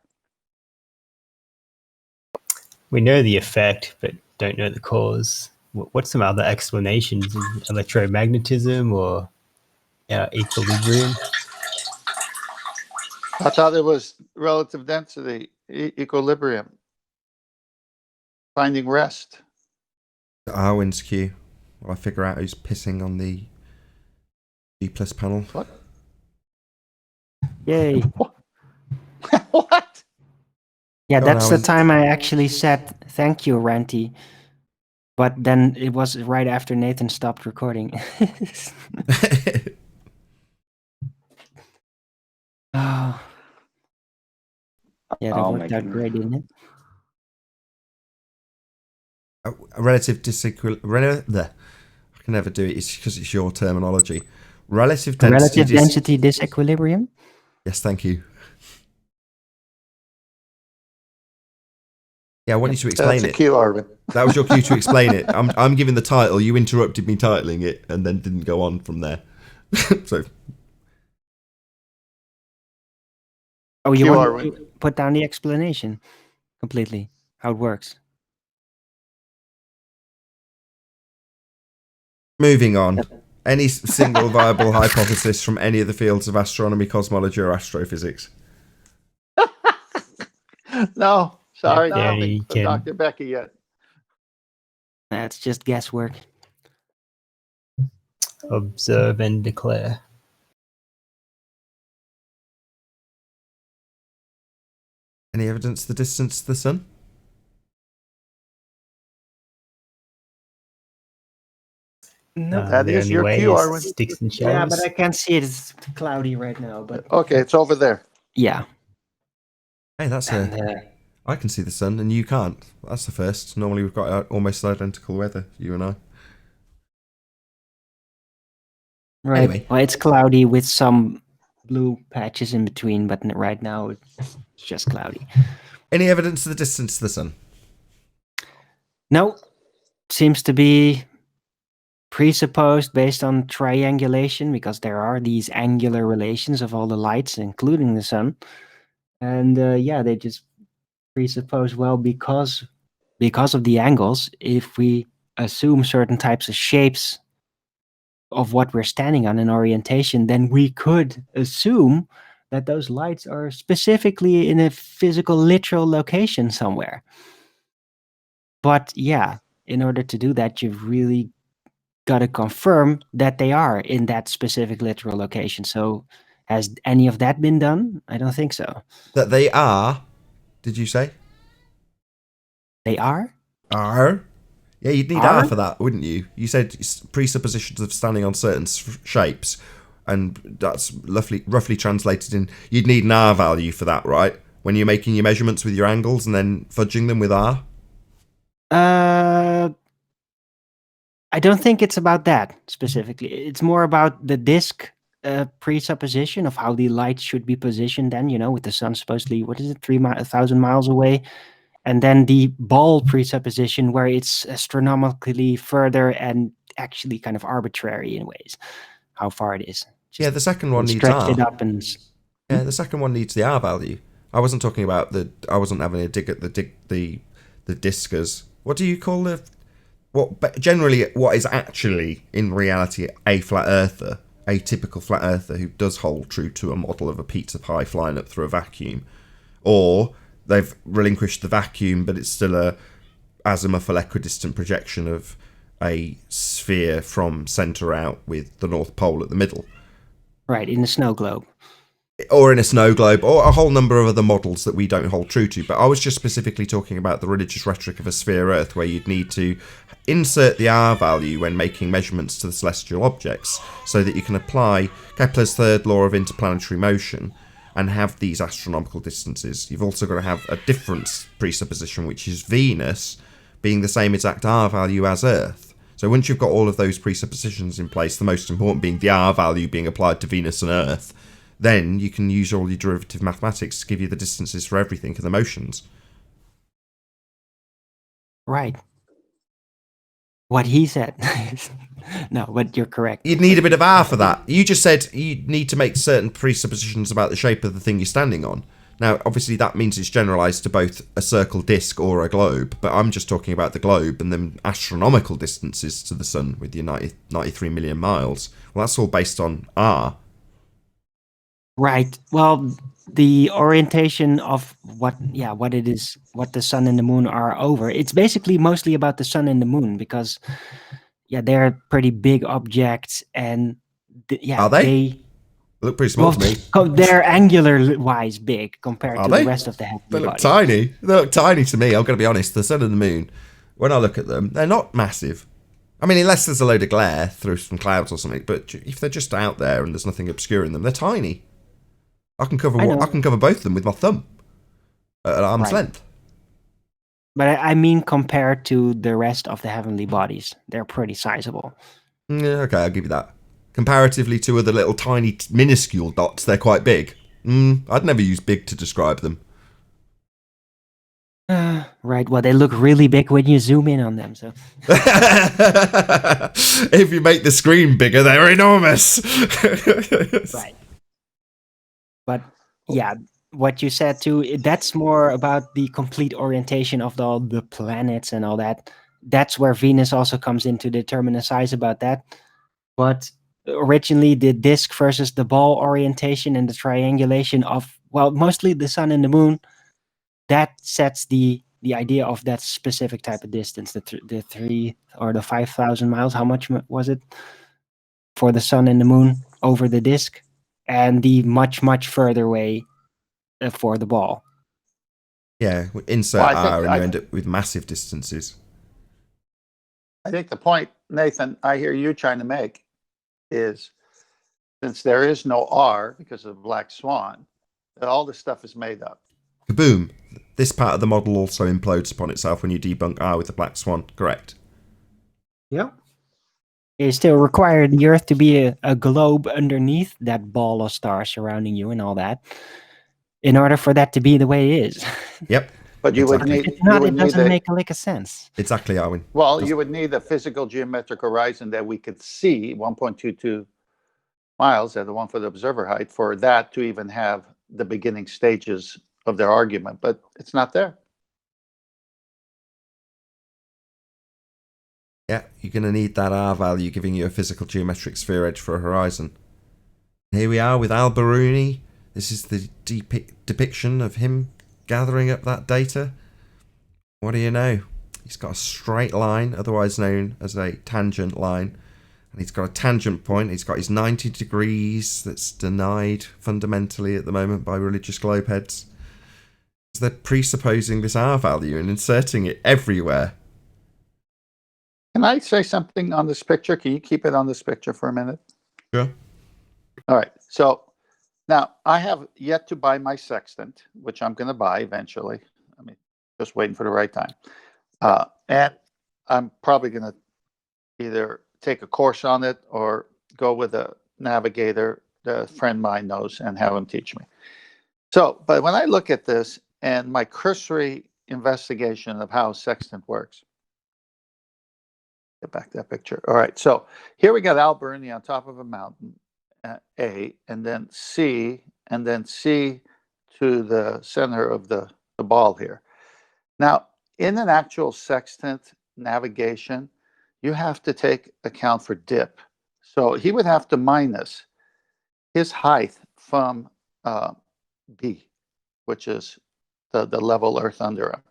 We know the effect, but don't know the cause. What's some other explanations? Electromagnetism or equilibrium? I thought it was relative density, equilibrium, finding rest. Arwin's cue. While I figure out who's pissing on the G+ panel. What? Yay. What? Yeah, Go on, that's the Alan. time I actually said thank you, Ranty. But then it was right after Nathan stopped recording. Oh. Yeah, that Oh, worked my out great, didn't it? A relative disequilibrium. I can never do it. It's because it's your terminology. Relative density. Relative density disequilibrium? Yes, thank you. Yeah, I want you to explain That's a it. cue, Arvin. That was your cue to explain it. I'm giving the title. You interrupted me titling it and then didn't go on from there. So. Oh, you Cue, want Arvin. to put down the explanation completely, how it works. Moving on. Any single viable hypothesis from any of the fields of astronomy, cosmology, or astrophysics? No, sorry, Yeah, nothing you from can- Dr. Becky yet. That's just guesswork. Observe and declare. Any evidence of the distance to the sun? No. That The is only your way cue, is Arwen. sticks and Yeah, shadows. but I can't see it. It's cloudy right now. But Okay, it's over there. yeah. Hey, that's And, I can see the sun and you can't. That's the first. Normally we've got almost identical weather, you and I. right. Anyway. Well, it's cloudy with some blue patches in between, but right now it's just cloudy. Any evidence of the distance to the sun? No, seems to be presupposed based on triangulation, because there are these angular relations of all the lights, including the sun. And they just presuppose, well, because of the angles, if we assume certain types of shapes of what we're standing on in orientation, then we could assume that those lights are specifically in a physical, literal location somewhere. But yeah, in order to do that, you've really got to confirm that they are in that specific literal location. So has any of that been done? I don't think so. That they are, did you say? They are? Are? Yeah, you'd need Are? R for that, wouldn't you? You said presuppositions of standing on certain shapes, and that's roughly translated in, you'd need an R value for that, right? When you're making your measurements with your angles and then fudging them with R? I don't think it's about that specifically. It's more about the disk presupposition of how the light should be positioned then, with the sun supposedly, 1,000 miles away. And then the ball presupposition where it's astronomically further and actually kind of arbitrary in ways, how far it is. Yeah, the second one needs stretch R. it up and... Yeah, the second one needs the R value. I wasn't talking about I wasn't having a dig at the discers. What do you call generally what is actually in reality a flat earther, a typical flat earther who does hold true to a model of a pizza pie flying up through a vacuum, or they've relinquished the vacuum, but it's still a azimuthal equidistant projection of a sphere from centre out with the North Pole at the middle. Right, in the snow globe. Or in a snow globe, or a whole number of other models that we don't hold true to. But I was just specifically talking about the religious rhetoric of a sphere Earth, where you'd need to insert the R value when making measurements to the celestial objects, so that you can apply Kepler's third law of interplanetary motion and have these astronomical distances. You've also got to have a different presupposition, which is Venus being the same exact R value as Earth. So once you've got all of those presuppositions in place, the most important being the R value being applied to Venus and Earth, then you can use all your derivative mathematics to give you the distances for everything and the motions. Right. What he said. No, but you're correct. You'd need a bit of R for that. You just said you need to make certain presuppositions about the shape of the thing you're standing on. Now, obviously, that means it's generalised to both a circle disk or a globe, but I'm just talking about the globe and then astronomical distances to the sun with your 93 million miles. Well, that's all based on R. Right. Well, the orientation of what it is, what the sun and the moon are over. It's basically mostly about the sun and the moon because, they're pretty big objects, and are they look pretty small to me. They're angular-wise big compared to they? the rest of the heavenly They look bodies. tiny. They look tiny to me. I'm going to be honest. The sun and the moon, when I look at them, they're not massive. I mean, unless there's a load of glare through some clouds or something. But if they're just out there and there's nothing obscuring them, they're tiny. I can cover both of them with my thumb at arm's length. But I mean, compared to the rest of the heavenly bodies, they're pretty sizable. Yeah, okay, I'll give you that. Comparatively to other little tiny, minuscule dots, they're quite big. I'd never use big to describe them. Right. Well, they look really big when you zoom in on them. So, if you make the screen bigger, they're enormous. Right. But what you said too, that's more about the complete orientation of all the planets and all that. That's where Venus also comes in to determine the size about that. But originally the disk versus the ball orientation and the triangulation of, mostly the sun and the moon, that sets the idea of that specific type of distance, the 3 or the 5,000 miles. How much was it for the sun and the moon over the disk? And the much, much further away for the ball. Yeah, insert R and you end up with massive distances. I think the point, Nathan, I hear you trying to make is, since there is no R because of Black Swan, that all this stuff is made up. Kaboom! This part of the model also implodes upon itself when you debunk R with the Black Swan, correct? Yeah. You still require the Earth to be a globe underneath that ball of stars surrounding you and all that, in order for that to be the way it is. Yep. But you would Exactly. need, If not, you would it need doesn't a, make a lick of sense. Exactly, Arwin. well, you would need a physical geometric horizon that we could see 1.22 miles at the 1 foot observer height for that to even have the beginning stages of their argument, but it's not there. Yeah, you're going to need that R value giving you a physical geometric sphere edge for a horizon. Here we are with Al-Biruni. This is the depiction of him gathering up that data. What do you know? He's got a straight line, otherwise known as a tangent line. And he's got a tangent point. He's got his 90 degrees that's denied fundamentally at the moment by religious globeheads. They're presupposing this R value and inserting it everywhere. Can I say something on this picture? Can you keep it on this picture for a minute? Sure. All right. So now I have yet to buy my sextant, which I'm going to buy eventually. I mean, just waiting for the right time. And I'm probably going to either take a course on it or go with a navigator that a friend of mine knows and have him teach me. So, but when I look at this and my cursory investigation of how sextant works, get back to that picture. All right. So here we got Al-Biruni on top of a mountain, A, and then C, and then C to the center of the ball here. Now, in an actual sextant navigation, you have to take account for dip. So he would have to minus his height from B, which is the level Earth under him.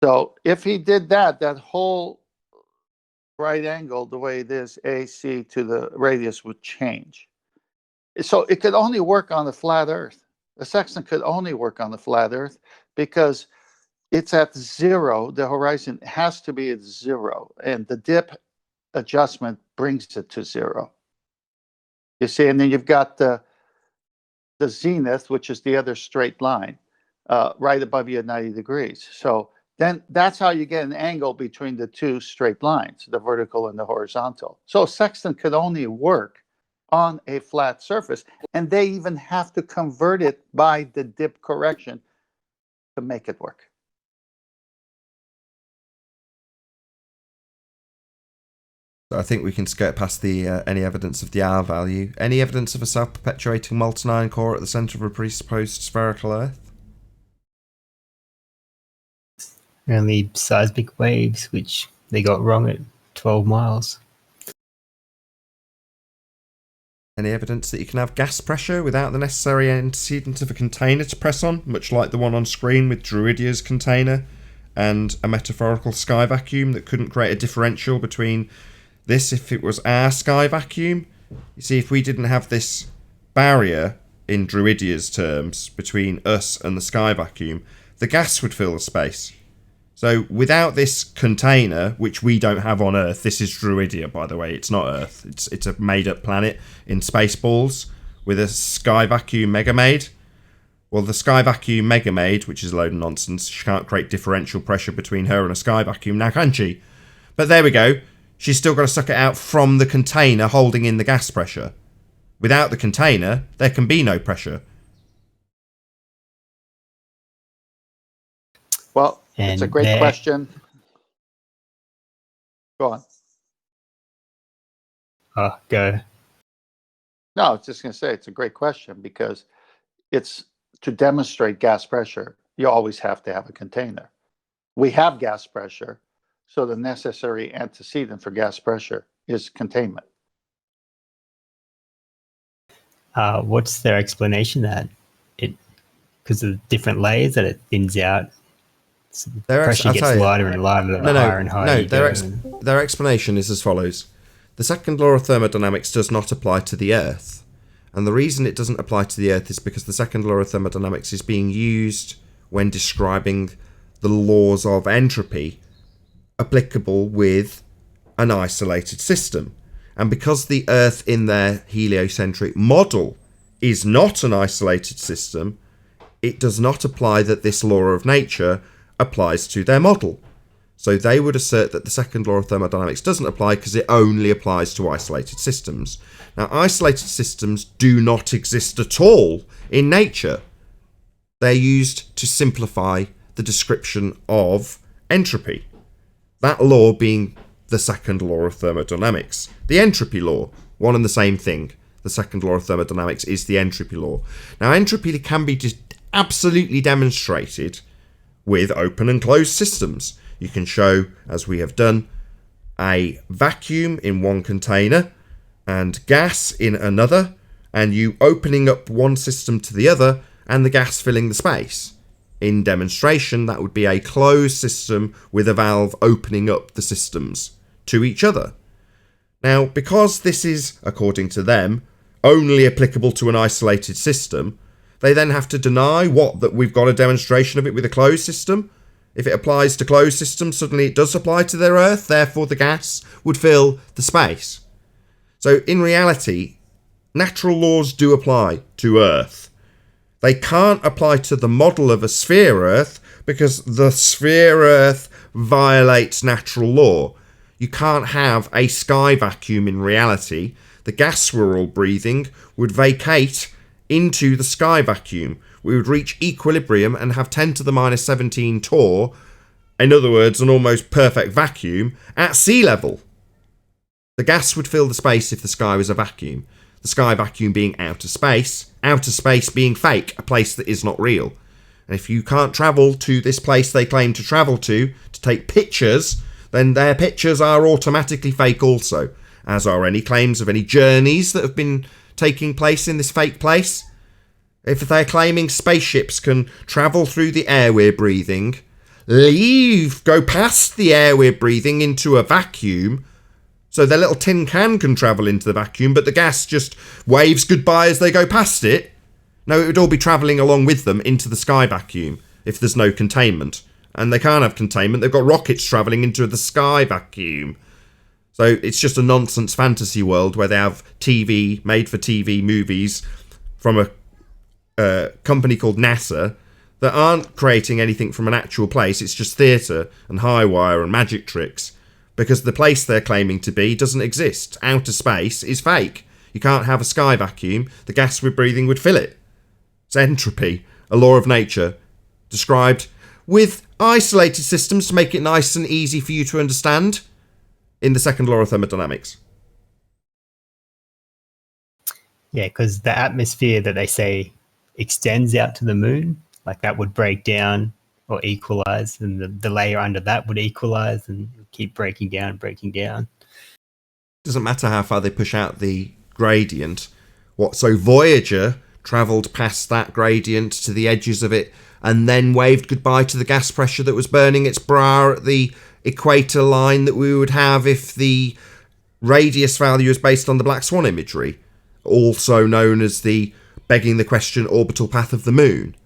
So if he did that, that whole right angle, the way it is, AC to the radius would change. So it could only work on the flat Earth. The sextant could only work on the flat Earth because it's at zero. The horizon has to be at zero, and the dip adjustment brings it to zero. You see, and then you've got the zenith, which is the other straight line, right above you at 90 degrees. So then that's how you get an angle between the two straight lines, the vertical and the horizontal. So sextant could only work on a flat surface, and they even have to convert it by the dip correction to make it work. I think we can skirt past the any evidence of the R value. Any evidence of a self-perpetuating molten iron core at the centre of a presupposed spherical Earth? Only seismic waves, which they got wrong at 12 miles. Any evidence that you can have gas pressure without the necessary antecedent of a container to press on, much like the one on screen with Druidia's container and a metaphorical sky vacuum that couldn't create a differential between this if it was our sky vacuum? You see, if we didn't have this barrier, in Druidia's terms, between us and the sky vacuum, the gas would fill the space. So without this container, which we don't have on Earth, this is Druidia, by the way, it's not Earth. It's a made-up planet in Spaceballs with a sky vacuum mega-made. Well, the sky vacuum mega-made, which is a load of nonsense, she can't create differential pressure between her and a sky vacuum now, can she? But there we go. She's still got to suck it out from the container holding in the gas pressure. Without the container, there can be no pressure. Well, And it's a great question. Go on. Oh, go. No, I was just going to say it's a great question because it's to demonstrate gas pressure, you always have to have a container. We have gas pressure, so the necessary antecedent for gas pressure is containment. What's their explanation that it, because of different layers that it thins out, so the pressure I'll gets tell you. lighter and lighter the higher and higher you go. Their explanation is as follows. The second law of thermodynamics does not apply to the Earth. And the reason it doesn't apply to the Earth is because the second law of thermodynamics is being used when describing the laws of entropy applicable with an isolated system. And because the Earth in their heliocentric model is not an isolated system, it does not apply that this law of nature applies to their model. So they would assert that the second law of thermodynamics doesn't apply because it only applies to isolated systems. Now, isolated systems do not exist at all in nature. They're used to simplify the description of entropy. That law being the second law of thermodynamics. The entropy law, one and the same thing. The second law of thermodynamics is the entropy law. Now, entropy can be just absolutely demonstrated with open and closed systems. You can show, as we have done, a vacuum in one container and gas in another, and you opening up one system to the other and the gas filling the space. In demonstration, that would be a closed system with a valve opening up the systems to each other. Now, because this is, according to them, only applicable to an isolated system, they then have to deny that we've got a demonstration of it with a closed system. If it applies to closed systems, suddenly it does apply to their Earth, therefore the gas would fill the space. So in reality, natural laws do apply to Earth. They can't apply to the model of a sphere Earth because the sphere Earth violates natural law. You can't have a sky vacuum in reality. The gas we're all breathing would vacate into the sky vacuum. We would reach equilibrium and have 10 to the minus 17 torr, in other words, an almost perfect vacuum, at sea level. The gas would fill the space if the sky was a vacuum. The sky vacuum being outer space being fake, a place that is not real. And if you can't travel to this place they claim to travel to take pictures, then their pictures are automatically fake also, as are any claims of any journeys that have been taking place in this fake place. If they're claiming spaceships can travel through the air we're breathing, go past the air we're breathing into a vacuum, so their little tin can travel into the vacuum, but the gas just waves goodbye as they go past it. No, it would all be travelling along with them into the sky vacuum if there's no containment. And they can't have containment, they've got rockets travelling into the sky vacuum. So it's just a nonsense fantasy world where they have made-for-TV movies from a company called NASA that aren't creating anything from an actual place. It's just theatre and high wire and magic tricks. Because the place they're claiming to be doesn't exist. Outer space is fake. You can't have a sky vacuum. The gas we're breathing would fill it. It's entropy, a law of nature, described with isolated systems to make it nice and easy for you to understand in the second law of thermodynamics. Yeah, because the atmosphere that they say extends out to the moon, like that would break down or equalize, and the layer under that would equalize and keep breaking down. Doesn't matter how far they push out the gradient. So Voyager travelled past that gradient to the edges of it and then waved goodbye to the gas pressure that was burning its brow at the equator line that we would have if the radius value is based on the Black Swan imagery, also known as the begging the question orbital path of the moon.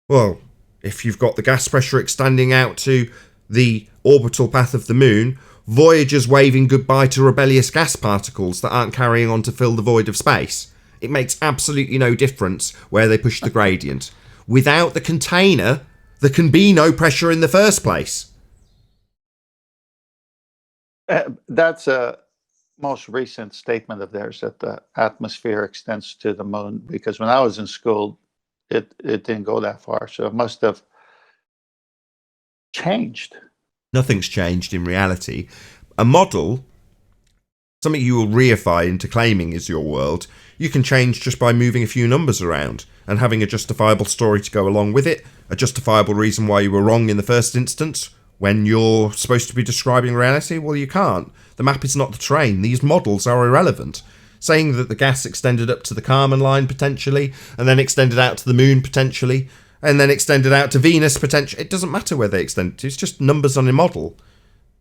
Well, if you've got the gas pressure extending out to the orbital path of the moon, Voyager's waving goodbye to rebellious gas particles that aren't carrying on to fill the void of space. It makes absolutely no difference where they push the gradient. Without the container, there can be no pressure in the first place. That's a most recent statement of theirs, that the atmosphere extends to the moon, because when I was in school, it didn't go that far. So it must have changed. Nothing's changed in reality. A model, something you will reify into claiming is your world, you can change just by moving a few numbers around and having a justifiable story to go along with it, a justifiable reason why you were wrong in the first instance. When you're supposed to be describing reality, well, you can't. The map is not the train. These models are irrelevant. Saying that the gas extended up to the Kármán line potentially, and then extended out to the moon potentially, and then extended out to Venus potentially, it doesn't matter where they extend to. It's just numbers on a model.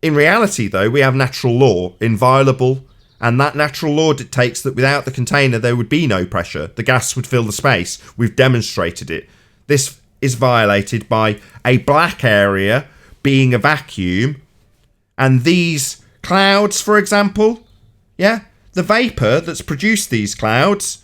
In reality, though, we have natural law, inviolable, and that natural law dictates that without the container there would be no pressure. The gas would fill the space. We've demonstrated it. This is violated by a black area being a vacuum, and these clouds, for example, the vapour that's produced these clouds,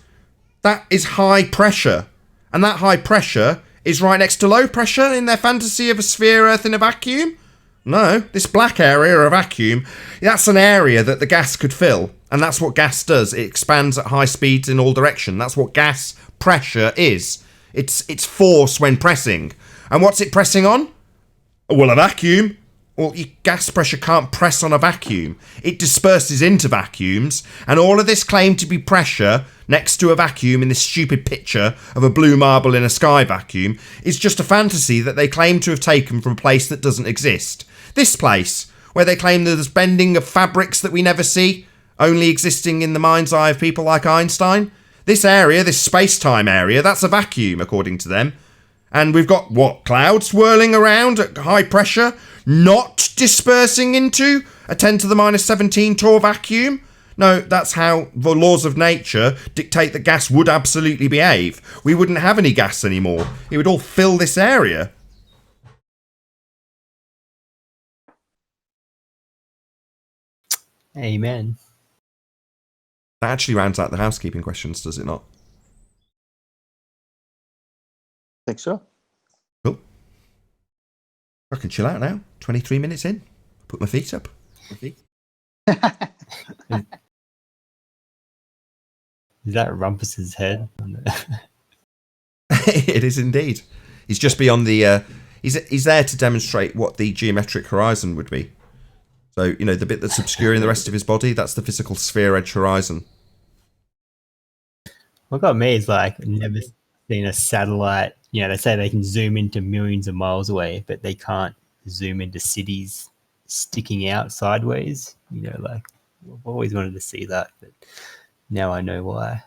that is high pressure, and that high pressure is right next to low pressure in their fantasy of a sphere Earth in a vacuum. No, this black area, a vacuum, that's an area that the gas could fill, and that's what gas does. It expands at high speeds in all direction. That's what gas pressure is. It's force when pressing. And what's it pressing on? Well, a vacuum. Well, your gas pressure can't press on a vacuum. It disperses into vacuums, and all of this claim to be pressure next to a vacuum in this stupid picture of a blue marble in a sky vacuum is just a fantasy that they claim to have taken from a place that doesn't exist. This place, where they claim there's bending of fabrics that we never see, only existing in the mind's eye of people like Einstein. This area, this space-time area, that's a vacuum, according to them. And we've got, what, clouds swirling around at high pressure, not dispersing into a 10 to the minus 17 torr vacuum? No, that's how the laws of nature dictate that gas would absolutely behave. We wouldn't have any gas anymore. It would all fill this area. Amen. That actually rounds out the housekeeping questions, does it not? Think so? Cool. I can chill out now. 23 minutes in. Put my feet up. Is that Rumpus's head? It is indeed. He's just beyond the... He's there to demonstrate what the geometric horizon would be. So, you know, the bit that's obscuring the rest of his body, that's the physical sphere edge horizon. What got me is like, never seen a satellite. You know, they say they can zoom into millions of miles away, but they can't zoom into cities sticking out sideways. You know, like, I've always wanted to see that, but now I know why.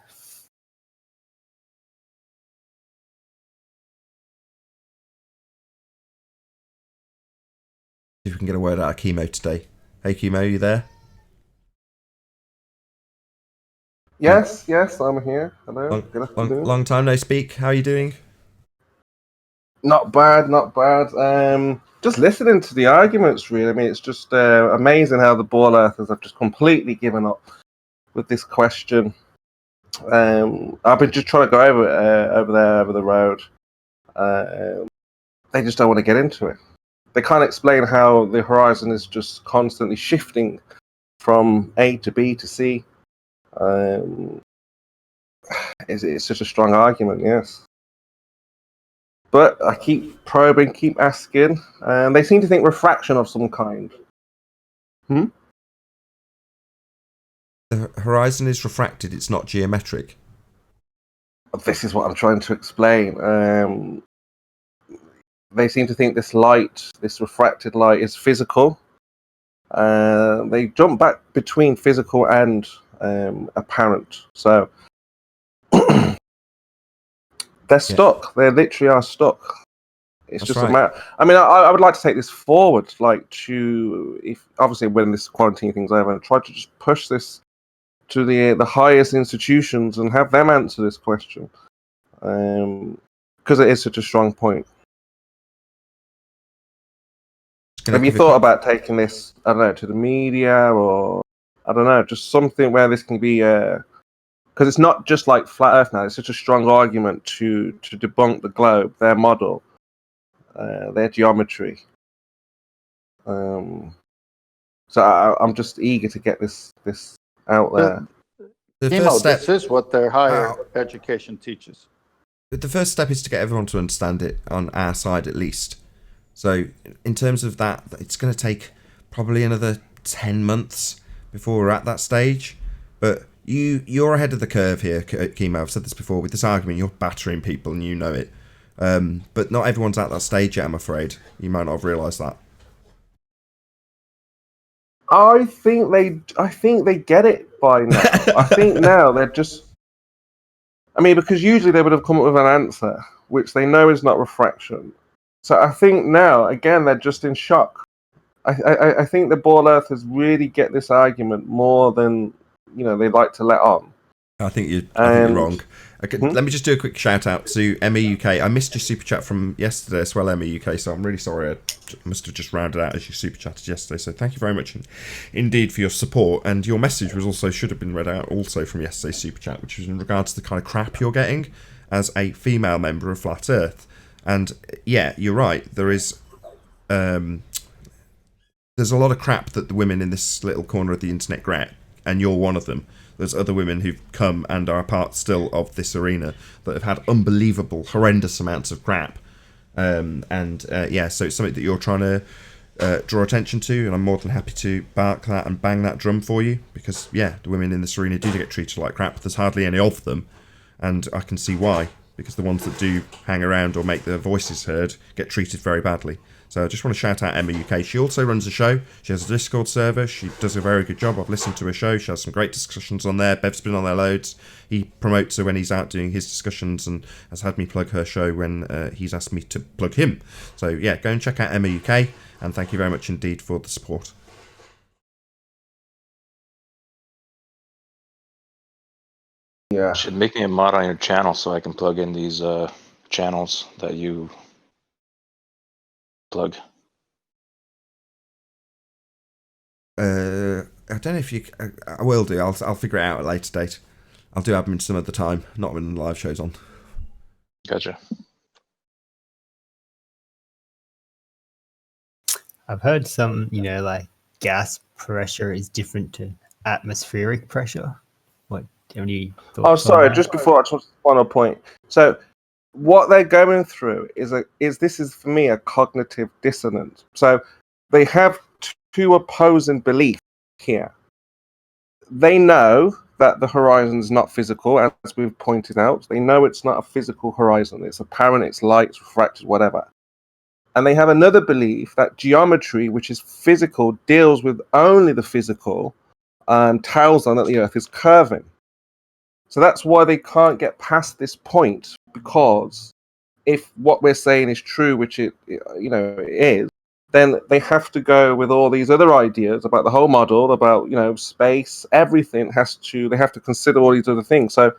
See if we can get a word out of Chemo today. Hey, Chemo, you there? Yes, I'm here. Hello. Good afternoon. Long time no speak. How are you doing? Not bad. Just listening to the arguments, really. I mean, it's just amazing how the ball earthers have just completely given up with this question. I've been just trying to go over the road. They just don't want to get into it. They can't explain how the horizon is just constantly shifting from A to B to C. It's such a strong argument, yes. But I keep probing, keep asking, and they seem to think refraction of some kind. The horizon is refracted, it's not geometric. This is what I'm trying to explain. They seem to think this light, this refracted light, is physical. They jump back between physical and apparent. So they're stuck. They literally are stuck. It's That's just right. a matter. I mean, I would like to take this forward, like to, if obviously when this quarantine thing's over, and try to just push this to the highest institutions and have them answer this question, because it is such a strong point. Have you thought about taking this, I don't know, to the media, or I don't know, just something where this can be, because it's not just like flat Earth now. It's such a strong argument to debunk the globe, their model, their geometry. So I'm just eager to get this out there. The first step, this is what their higher education teaches. the first step is to get everyone to understand it on our side at least. So in terms of that, it's going to take probably another 10 months before we're at that stage. But you're ahead of the curve here, Chemo. I've said this before. With this argument, you're battering people and you know it. But not everyone's at that stage yet, I'm afraid. You might not have realised that. I think they get it by now. I think now they're just... I mean, because usually they would have come up with an answer, which they know is not refraction. So I think now, again, they're just in shock. I think the ball earthers really get this argument more than, you know, they like to let on. I think you're wrong. Okay, let me just do a quick shout out to Emmy UK. I missed your super chat from yesterday as well, Emmy UK, so I'm really sorry. I must have just rounded out as you super chatted yesterday. So thank you very much indeed for your support. And your message should have been read out also from yesterday's super chat, which was in regards to the kind of crap you're getting as a female member of Flat Earth. And yeah, you're right. There's a lot of crap that the women in this little corner of the internet get, and you're one of them. There's other women who've come and are a part still of this arena that have had unbelievable, horrendous amounts of crap So it's something that you're trying to draw attention to, and I'm more than happy to bark that and bang that drum for you, because the women in this arena do get treated like crap. There's hardly any of them, and I can see why, because the ones that do hang around or make their voices heard get treated very badly. So I just want to shout out Emma UK. She also runs a show. She has a Discord server. She does a very good job. I've listened to her show. She has some great discussions on there. Bev's been on there loads. He promotes her when he's out doing his discussions, and has had me plug her show when he's asked me to plug him. So go and check out Emma UK, and thank you very much indeed for the support. Yeah. You should make me a mod on your channel so I can plug in these channels that you plug. I don't know if you... I will do. I'll figure it out at a later date. I'll do admin some other time, not when the live show's on. Gotcha. I've heard some, like gas pressure is different to atmospheric pressure. What? Any thoughts Oh, on sorry. that? Just before I touch the final point. So, what they're going through is for me a cognitive dissonance. So, they have two opposing beliefs here. They know that the horizon is not physical, as we've pointed out. They know it's not a physical horizon. It's apparent, it's light, it's refracted, whatever. And they have another belief that geometry, which is physical, deals with only the physical and tells them that the Earth is curving. So that's why they can't get past this point, because if what we're saying is true, which it is, then they have to go with all these other ideas about the whole model, about space, everything they have to consider all these other things. So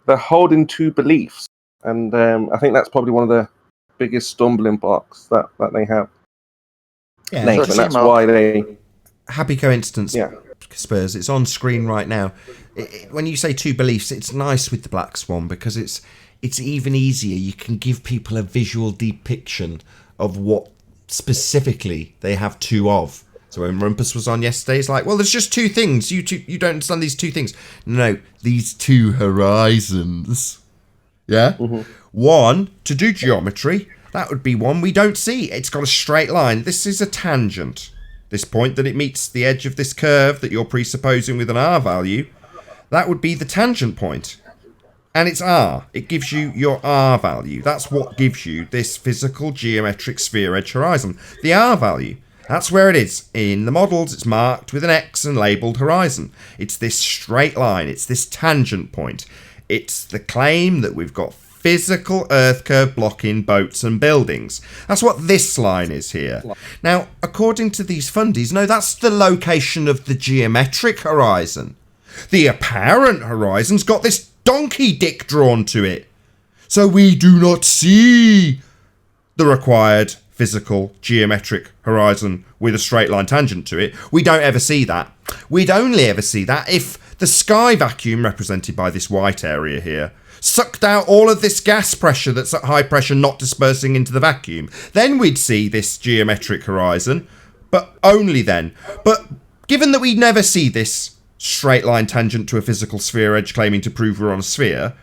they're holding two beliefs, and I think that's probably one of the biggest stumbling blocks that they have. Yeah, Nathan, that's why they... Happy coincidence, Yeah. Spurs. It's on screen right now. When you say two beliefs, it's nice with the Black Swan, because it's even easier. You can give people a visual depiction of what specifically they have two of. So when Rumpus was on yesterday, it's like, well, there's just two things. You don't understand these two things. No, these two horizons. Yeah? Mm-hmm. One, to do geometry, that would be one we don't see. It's got a straight line. This is a tangent. This point that it meets the edge of this curve that you're presupposing with an R value, that would be the tangent point. And it's R. It gives you your R value. That's what gives you this physical geometric sphere edge horizon. The R value. That's where it is. In the models, it's marked with an X and labelled horizon. It's this straight line. It's this tangent point. It's the claim that we've got physical earth curve blocking boats and buildings. That's what this line is here. Now, according to these fundies, no, that's the location of the geometric horizon. The apparent horizon's got this donkey dick drawn to it. So we do not see the required physical geometric horizon with a straight line tangent to it. We don't ever see that. We'd only ever see that if the sky vacuum, represented by this white area here, sucked out all of this gas pressure that's at high pressure not dispersing into the vacuum. Then we'd see this geometric horizon, but only then. But given that we never see this straight line tangent to a physical sphere edge claiming to prove we're on a sphere,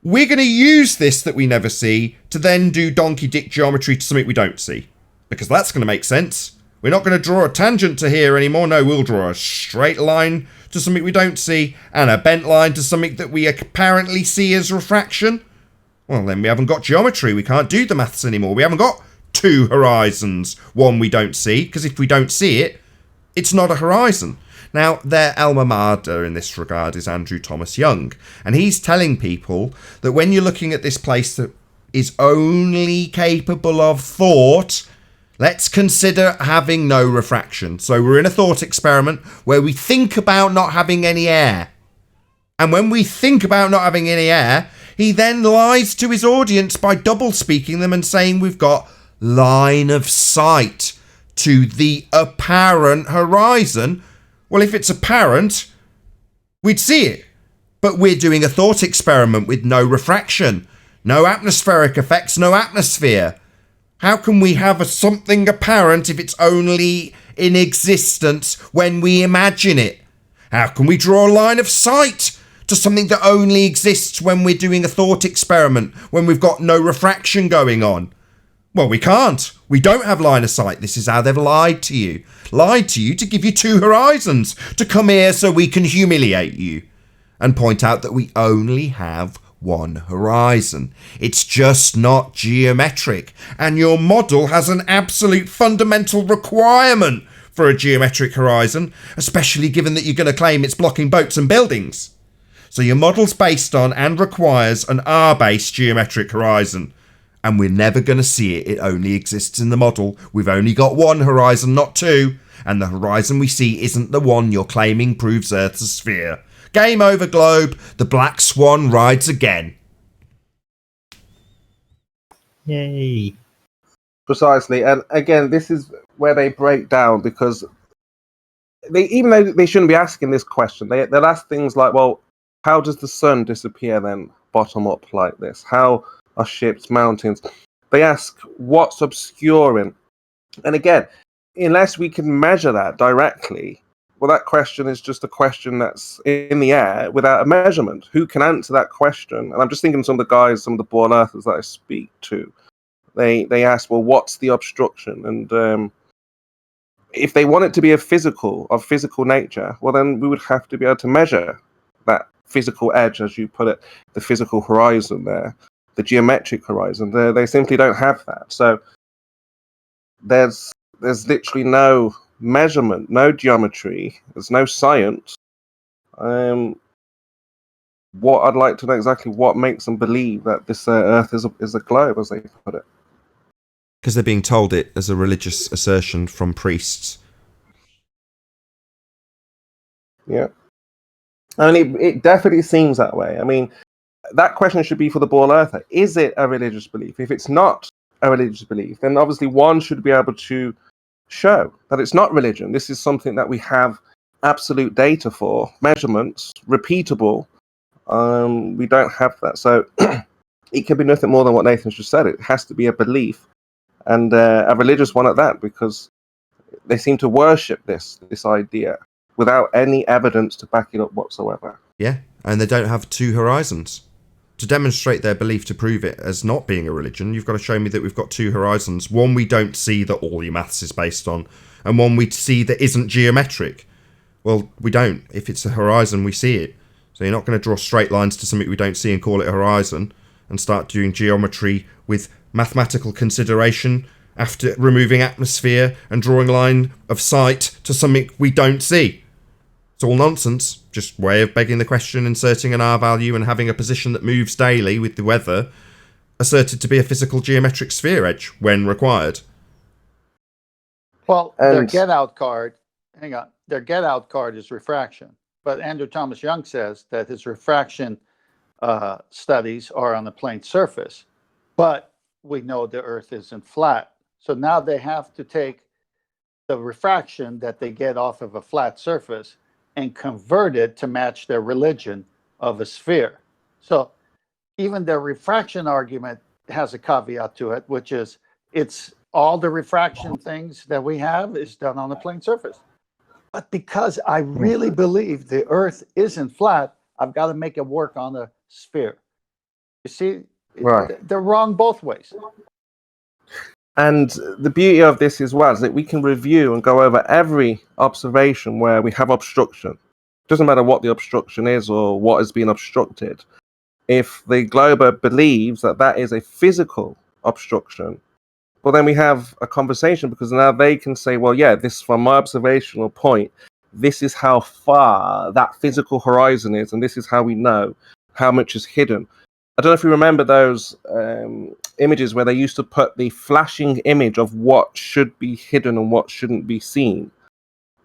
we're going to use this that we never see to then do donkey dick geometry to something we don't see. Because that's going to make sense. We're not going to draw a tangent to here anymore. No, we'll draw a straight line to something we don't see, and a bent line to something that we apparently see as refraction. Well, then we haven't got geometry. We can't do the maths anymore. We haven't got two horizons, one we don't see, because if we don't see it, it's not a horizon. Now, their alma mater in this regard is Andrew Thomas Young, and he's telling people that when you're looking at this place that is only capable of thought, let's consider having no refraction. So we're in a thought experiment where we think about not having any air. And when we think about not having any air, he then lies to his audience by double speaking them and saying we've got line of sight to the apparent horizon. Well, if it's apparent, we'd see it. But we're doing a thought experiment with no refraction, no atmospheric effects, no atmosphere. How can we have something apparent if it's only in existence when we imagine it? How can we draw a line of sight to something that only exists when we're doing a thought experiment, when we've got no refraction going on? Well, we can't. We don't have line of sight. This is how they've lied to you. Lied to you to give you two horizons, to come here so we can humiliate you and point out that we only have one horizon. It's just not geometric, and your model has an absolute fundamental requirement for a geometric horizon, especially given that you're going to claim it's blocking boats and buildings. So your model's based on and requires an R-based geometric horizon, and we're never going to see it. It only exists in the model. We've only got one horizon, not two, and the horizon we see isn't the one you're claiming proves Earth's a sphere. Game over, globe. The black swan rides again. Yay. Precisely. And again, this is where they break down, because even though they shouldn't be asking this question, they'll ask things like, well, how does the sun disappear then bottom up like this? How are ships, mountains? They ask what's obscuring. And again, unless we can measure that directly, well, that question is just a question that's in the air without a measurement. Who can answer that question? And I'm just thinking some of the guys, some of the born earthers that I speak to, they ask, well, what's the obstruction? And if they want it to be of physical nature, well, then we would have to be able to measure that physical edge, as you put it, the physical horizon there, the geometric horizon. They simply don't have that. So there's literally no measurement, no geometry, there's no science. What I'd like to know exactly what makes them believe that this Earth is a globe, as they put it. Because they're being told it as a religious assertion from priests. Yeah. I mean, it definitely seems that way. I mean, that question should be for the born earther. Is it a religious belief? If it's not a religious belief, then obviously one should be able to show that it's not religion. This is something that we have absolute data for, measurements, repeatable. We don't have that. So it can be nothing more than what Nathan's just said. It has to be a belief, and a religious one at that, because they seem to worship this idea without any evidence to back it up whatsoever. Yeah, and they don't have two horizons. To demonstrate their belief, to prove it as not being a religion, you've got to show me that we've got two horizons. One we don't see that all your maths is based on, and one we see that isn't geometric. Well, we don't. If it's a horizon, we see it. So you're not going to draw straight lines to something we don't see and call it a horizon, and start doing geometry with mathematical consideration after removing atmosphere and drawing line of sight to something we don't see. It's all nonsense. Just way of begging the question, inserting an R value and having a position that moves daily with the weather asserted to be a physical geometric sphere edge when required. Well, their get out card, their get out card is refraction. But Andrew Thomas Young says that his refraction studies are on a plane surface. But we know the Earth isn't flat. So now they have to take the refraction that they get off of a flat surface and convert it to match their religion of a sphere. So even their refraction argument has a caveat to it, which is it's all the refraction things that we have is done on a plane surface. But because I really believe the Earth isn't flat, I've got to make it work on a sphere. You see, right. They're wrong both ways. And the beauty of this as well is that we can review and go over every observation where we have obstruction. It doesn't matter what the obstruction is or what is being obstructed. If the glober believes that that is a physical obstruction, well, then we have a conversation, because now they can say, well, yeah, this from my observational point, this is how far that physical horizon is, and this is how we know how much is hidden. I don't know if you remember those images where they used to put the flashing image of what should be hidden and what shouldn't be seen.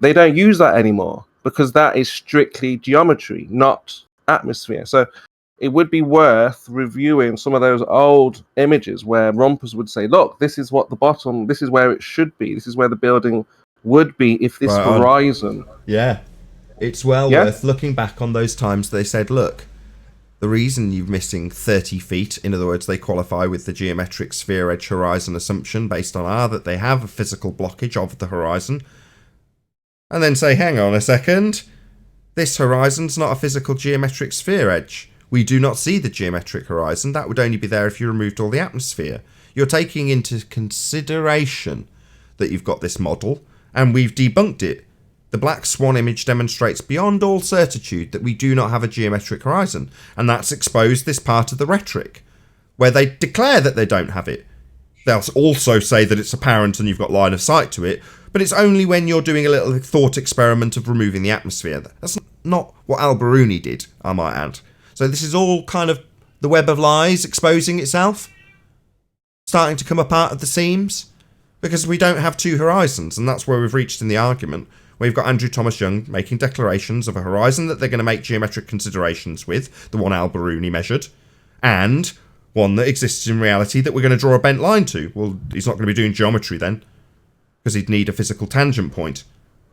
They don't use that anymore because that is strictly geometry, not atmosphere. So it would be worth reviewing some of those old images where Rumpus would say, look, this is what the bottom, this is where it should be. This is where the building would be if this horizon. Yeah. It's well worth looking back on those times they said, look, the reason you're missing 30 feet, in other words, they qualify with the geometric sphere edge horizon assumption based on R, that they have a physical blockage of the horizon. And then say, hang on a second, this horizon's not a physical geometric sphere edge. We do not see the geometric horizon. That would only be there if you removed all the atmosphere. You're taking into consideration that you've got this model, and we've debunked it. The black swan image demonstrates beyond all certitude that we do not have a geometric horizon, and that's exposed this part of the rhetoric, where they declare that they don't have it. They'll also say that it's apparent and you've got line of sight to it, but it's only when you're doing a little thought experiment of removing the atmosphere. That's not what Al-Biruni did, I might add. So this is all kind of the web of lies exposing itself, starting to come apart at the seams, because we don't have two horizons, and that's where we've reached in the argument. We've got Andrew Thomas Young making declarations of a horizon that they're going to make geometric considerations with, the one Al-Biruni measured, and one that exists in reality that we're going to draw a bent line to. Well, he's not going to be doing geometry then, because he'd need a physical tangent point,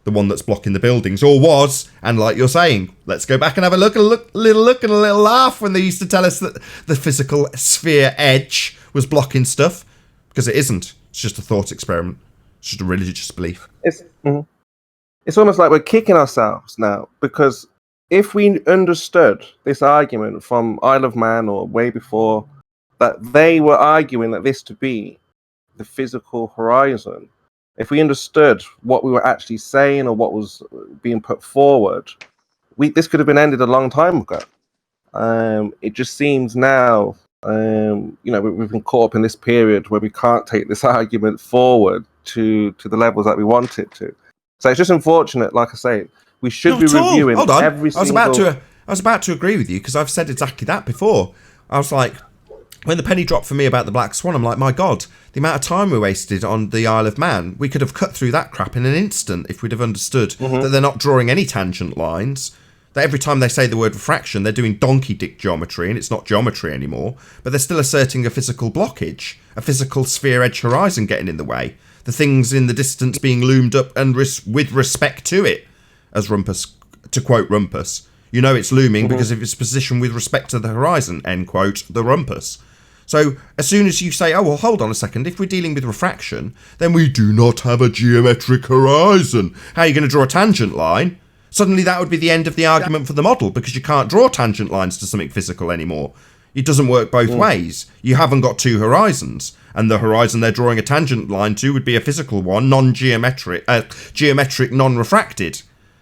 the one that's blocking the buildings, or was. And like you're saying, let's go back and have a little look and a little laugh when they used to tell us that the physical sphere edge was blocking stuff, because it isn't. It's just a thought experiment. It's just a religious belief. It's almost like we're kicking ourselves now, because if we understood this argument from Isle of Man or way before, that they were arguing that this to be the physical horizon, if we understood what we were actually saying or what was being put forward, this could have been ended a long time ago. It just seems now, we've been caught up in this period where we can't take this argument forward to the levels that we want it to. So it's just unfortunate, like I say, we should be reviewing every single... I was about to agree with you, because I've said exactly that before. I was like, when the penny dropped for me about the Black Swan, I'm like, my God, the amount of time we wasted on the Isle of Man, we could have cut through that crap in an instant if we'd have understood that they're not drawing any tangent lines, that every time they say the word refraction, they're doing donkey dick geometry, and it's not geometry anymore, but they're still asserting a physical blockage, a physical sphere edge horizon getting in the way, the things in the distance being loomed up and with respect to it, as Rumpus, to quote Rumpus. You know it's looming because of its position with respect to the horizon, end quote, the Rumpus. So as soon as you say, oh, well, hold on a second, if we're dealing with refraction, then we do not have a geometric horizon. How are you going to draw a tangent line? Suddenly that would be the end of the argument for the model, because you can't draw tangent lines to something physical anymore. It doesn't work both ways. You haven't got two horizons, and the horizon they're drawing a tangent line to would be a physical one, non-geometric, geometric, non-refracted.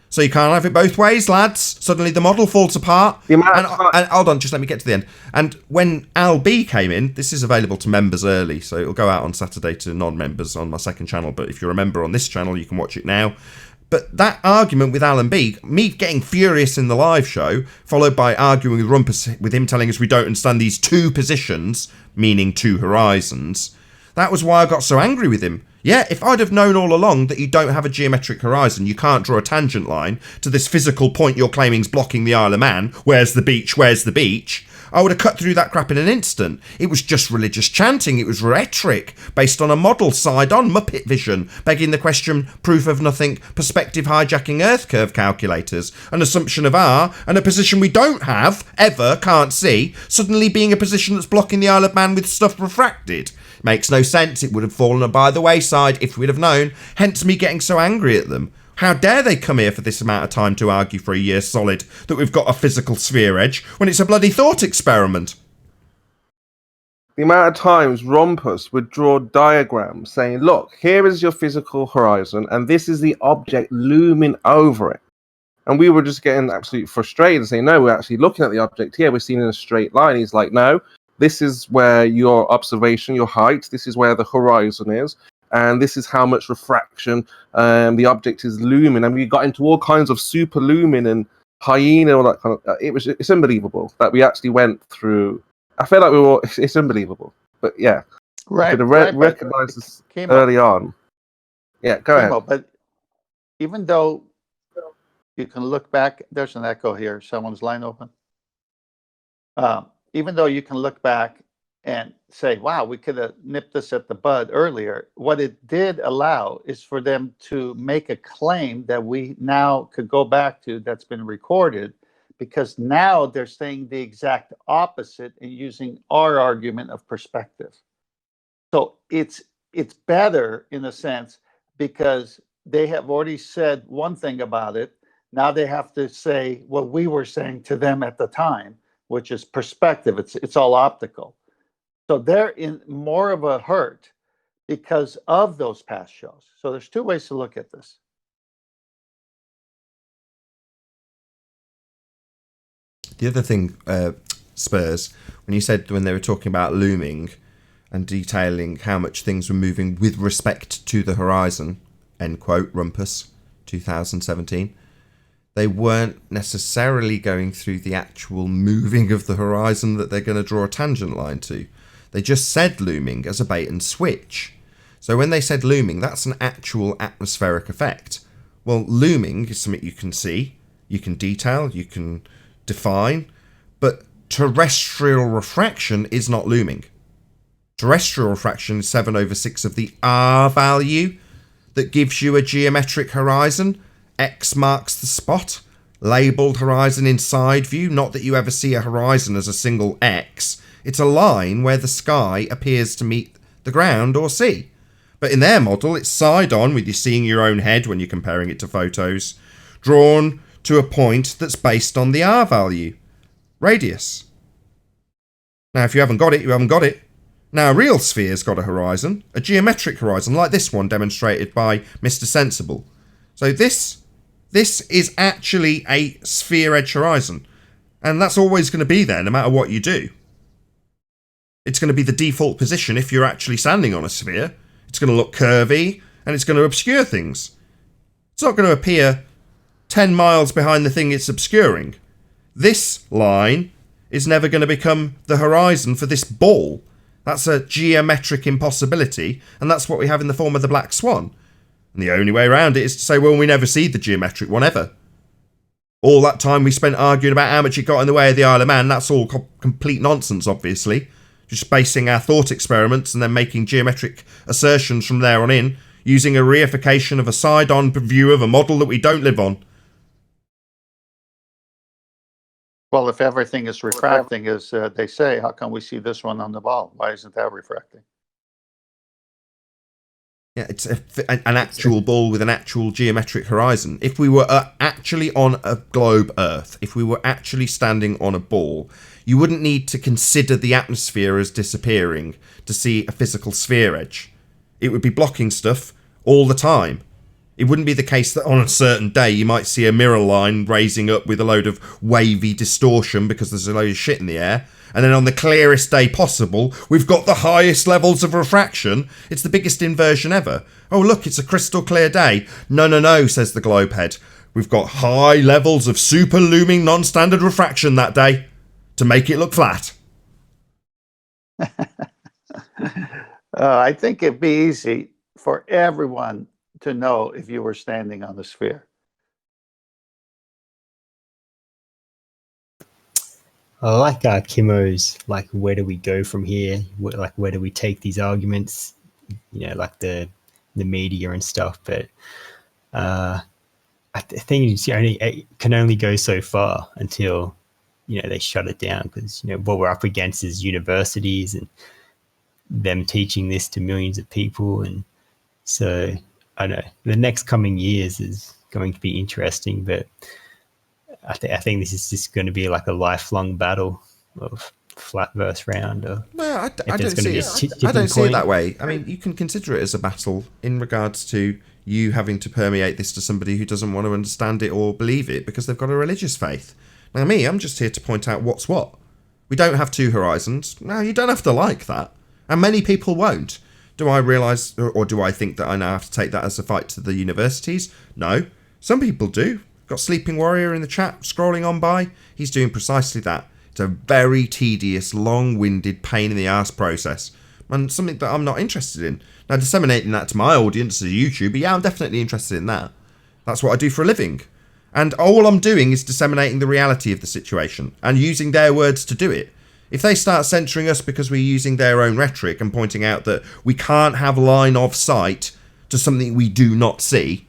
So you can't have it both ways, lads. Suddenly the model falls apart. And hold on, just let me get to the end. And when Al B came in, this is available to members early, so it'll go out on Saturday to non-members on my second channel. But if you're a member on this channel, you can watch it now. But that argument with Alan B, me getting furious in the live show, followed by arguing with Rumpus, with him telling us we don't understand these two positions, meaning two horizons, that was why I got so angry with him. Yeah, if I'd have known all along that you don't have a geometric horizon, you can't draw a tangent line to this physical point you're claiming's blocking the Isle of Man, where's the beach, I would have cut through that crap in an instant. It was just religious chanting, it was rhetoric, based on a model side-on Muppet vision, begging the question, proof of nothing, perspective hijacking Earth curve calculators, an assumption of R, and a position we don't have, ever, can't see, suddenly being a position that's blocking the Isle of Man with stuff refracted. Makes no sense, it would have fallen by the wayside if we'd have known, hence me getting so angry at them. How dare they come here for this amount of time to argue for a year solid that we've got a physical sphere edge when it's a bloody thought experiment? The amount of times Rumpus would draw diagrams saying, look, here is your physical horizon and this is the object looming over it. And we were just getting absolutely frustrated and saying, no, we're actually looking at the object here, we're seeing in a straight line. He's like, no, this is where your observation, your height, this is where the horizon is. And this is how much refraction the object is looming. And we got into all kinds of super lumen and hyena, all that kind of. It's unbelievable that we actually went through. I feel like it's unbelievable. But yeah, right. Recognize this early on. Yeah, go ahead. But even though you can look back, there's an echo here. Someone's line open. Even though you can look back and say, wow, we could have nipped this at the bud earlier. What it did allow is for them to make a claim that we now could go back to that's been recorded, because now they're saying the exact opposite and using our argument of perspective. So it's better in a sense because they have already said one thing about it. Now they have to say what we were saying to them at the time, which is perspective. It's all optical. So they're in more of a hurt because of those past shows. So there's two ways to look at this. The other thing, Spurs, when you said when they were talking about looming and detailing how much things were moving with respect to the horizon, end quote, Rumpus, 2017, they weren't necessarily going through the actual moving of the horizon that they're going to draw a tangent line to. They just said looming as a bait and switch. So when they said looming, that's an actual atmospheric effect. Well, looming is something you can see, you can detail, you can define, but terrestrial refraction is not looming. Terrestrial refraction is 7/6 of the R value that gives you a geometric horizon. X marks the spot, labelled horizon in side view, not that you ever see a horizon as a single X. It's a line where the sky appears to meet the ground or sea. But in their model, it's side on, with you seeing your own head when you're comparing it to photos, drawn to a point that's based on the R value, radius. Now, if you haven't got it, you haven't got it. Now, a real sphere's got a horizon, a geometric horizon, like this one demonstrated by Mr. Sensible. So this is actually a sphere edge horizon, and that's always going to be there no matter what you do. It's going to be the default position if you're actually standing on a sphere. It's going to look curvy, and it's going to obscure things. It's not going to appear 10 miles behind the thing it's obscuring. This line is never going to become the horizon for this ball. That's a geometric impossibility, and that's what we have in the form of the black swan. And the only way around it is to say, well, we never see the geometric one ever. All that time we spent arguing about how much it got in the way of the Isle of Man, that's all complete nonsense, obviously. Just basing our thought experiments and then making geometric assertions from there on in, using a reification of a side-on view of a model that we don't live on. Well, if everything is refracting, as they say, how come we see this one on the ball? Why isn't that refracting? Yeah, it's an actual ball with an actual geometric horizon. If we were actually on a globe Earth, if we were actually standing on a ball, you wouldn't need to consider the atmosphere as disappearing to see a physical sphere edge. It would be blocking stuff all the time. It wouldn't be the case that on a certain day you might see a mirror line raising up with a load of wavy distortion because there's a load of shit in the air. And then on the clearest day possible, we've got the highest levels of refraction. It's the biggest inversion ever. Oh, look, it's a crystal clear day. No, says the globe head. We've got high levels of super looming non-standard refraction that day to make it look flat. I think it'd be easy for everyone to know if you were standing on the sphere. I like Kimo's, like, where do we go from here? Where do we take these arguments? You know, like the media and stuff. But I think it can only go so far until, you know, they shut it down, because, you know, what we're up against is universities and them teaching this to millions of people. And so, I don't know, the next coming years is going to be interesting, but I think this is just going to be like a lifelong battle of flat versus round. Or no, I don't see it that way. I mean, you can consider it as a battle in regards to you having to permeate this to somebody who doesn't want to understand it or believe it because they've got a religious faith. Now, I'm just here to point out what's what. We don't have two horizons. No, you don't have to like that. And many people won't. Do I realise, or do I think that I now have to take that as a fight to the universities? No. Some people do. Got Sleeping Warrior in the chat scrolling on by. He's doing precisely that. It's a very tedious, long-winded, pain-in-the-ass process. And something that I'm not interested in. Now, disseminating that to my audience as a YouTuber, yeah, I'm definitely interested in that. That's what I do for a living. And all I'm doing is disseminating the reality of the situation and using their words to do it. If they start censoring us because we're using their own rhetoric and pointing out that we can't have line of sight to something we do not see,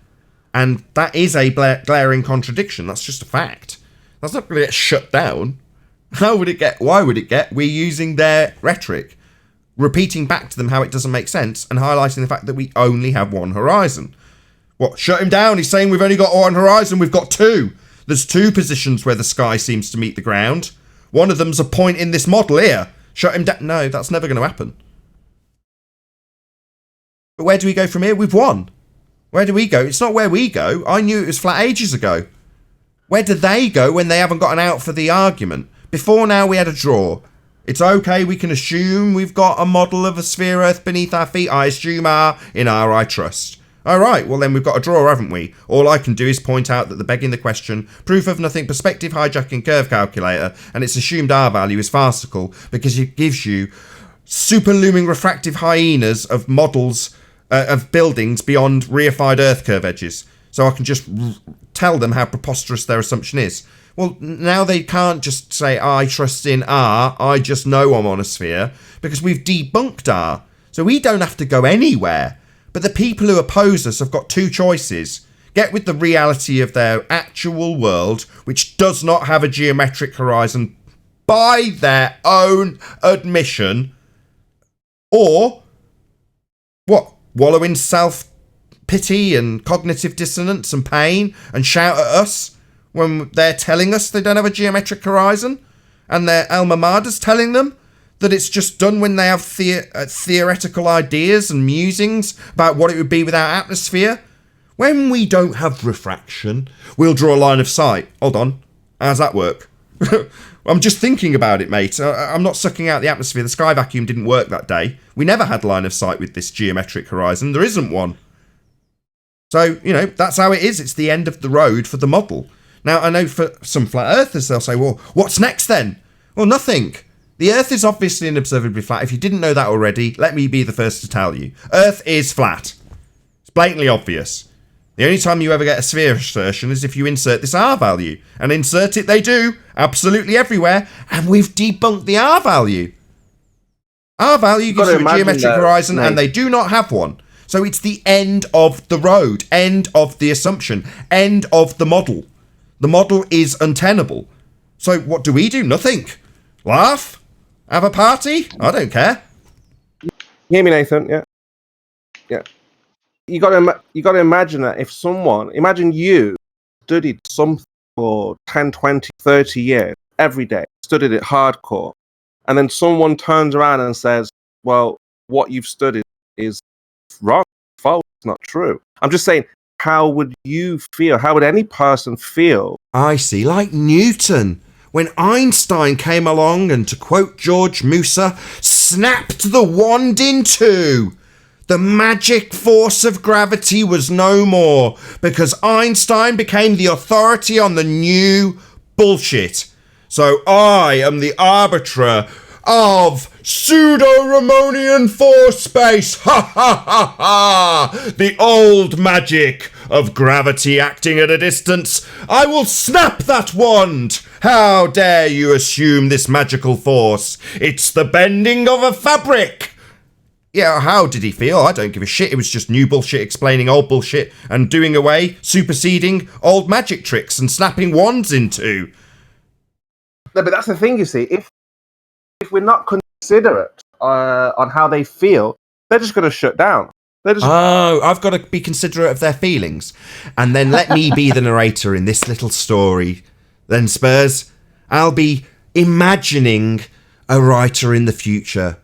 and that is a glaring contradiction, that's just a fact. That's not going to get shut down. Why would it get? We're using their rhetoric, repeating back to them how it doesn't make sense and highlighting the fact that we only have one horizon. What, shut him down? He's saying we've only got one horizon. We've got two. There's two positions where the sky seems to meet the ground. One of them's a point in this model here. Shut him down. No, that's never going to happen. But where do we go from here? We've won. Where do we go? It's not where we go. I knew it was flat ages ago. Where do they go when they haven't gotten out for the argument? Before now, we had a draw. It's okay, we can assume we've got a model of a sphere Earth beneath our feet. I assume in R I trust. All right, well then we've got a draw, haven't we? All I can do is point out that the begging the question, proof of nothing, perspective hijacking curve calculator, and its assumed R value is farcical because it gives you super looming refractive hyenas of models of buildings beyond reified Earth curve edges. So I can just tell them how preposterous their assumption is. Well, now they can't just say, I trust in R, I just know I'm on a sphere, because we've debunked R. So we don't have to go anywhere. But the people who oppose us have got two choices. Get with the reality of their actual world, which does not have a geometric horizon by their own admission, or what? Wallow in self-pity and cognitive dissonance and pain and shout at us when they're telling us they don't have a geometric horizon and their alma mater's telling them that it's just done when they have theoretical ideas and musings about what it would be without atmosphere. When we don't have refraction, we'll draw a line of sight. Hold on. How's that work? I'm just thinking about it, mate. I'm not sucking out the atmosphere. The sky vacuum didn't work that day. We never had line of sight with this geometric horizon. There isn't one. So, you know, that's how it is. It's the end of the road for the model. Now, I know for some flat earthers, they'll say, well, what's next then? Well, nothing. The Earth is obviously and observably flat. If you didn't know that already, let me be the first to tell you. Earth is flat. It's blatantly obvious. The only time you ever get a sphere assertion is if you insert this R value. And insert it they do, absolutely everywhere, and we've debunked the R value. R value gives you a geometric horizon, and they do not have one. So it's the end of the road, end of the assumption, end of the model. The model is untenable. So what do? Nothing. Laugh? Have a party? I don't care. Hear me, Nathan? Yeah. Yeah. You got to imagine that if imagine you studied something for 10, 20, 30 years, every day, studied it hardcore, and then someone turns around and says, well, what you've studied is wrong, false, not true. I'm just saying, how would you feel? How would any person feel? I see, like Newton. When Einstein came along and, to quote George Musa, snapped the wand in two. The magic force of gravity was no more because Einstein became the authority on the new bullshit. So I am the arbiter of pseudo-Ramonian force space. Ha ha ha ha! The old magic of gravity acting at a distance. I will snap that wand. How dare you assume this magical force? It's the bending of a fabric. Yeah, how did he feel? I don't give a shit. It was just new bullshit explaining old bullshit and doing away, superseding old magic tricks and snapping wands into. No, but that's the thing, you see. If we're not considerate on how they feel, they're just going to shut down. Oh, I've got to be considerate of their feelings. And then let me be the narrator in this little story. Then, Spurs, I'll be imagining a writer in the future.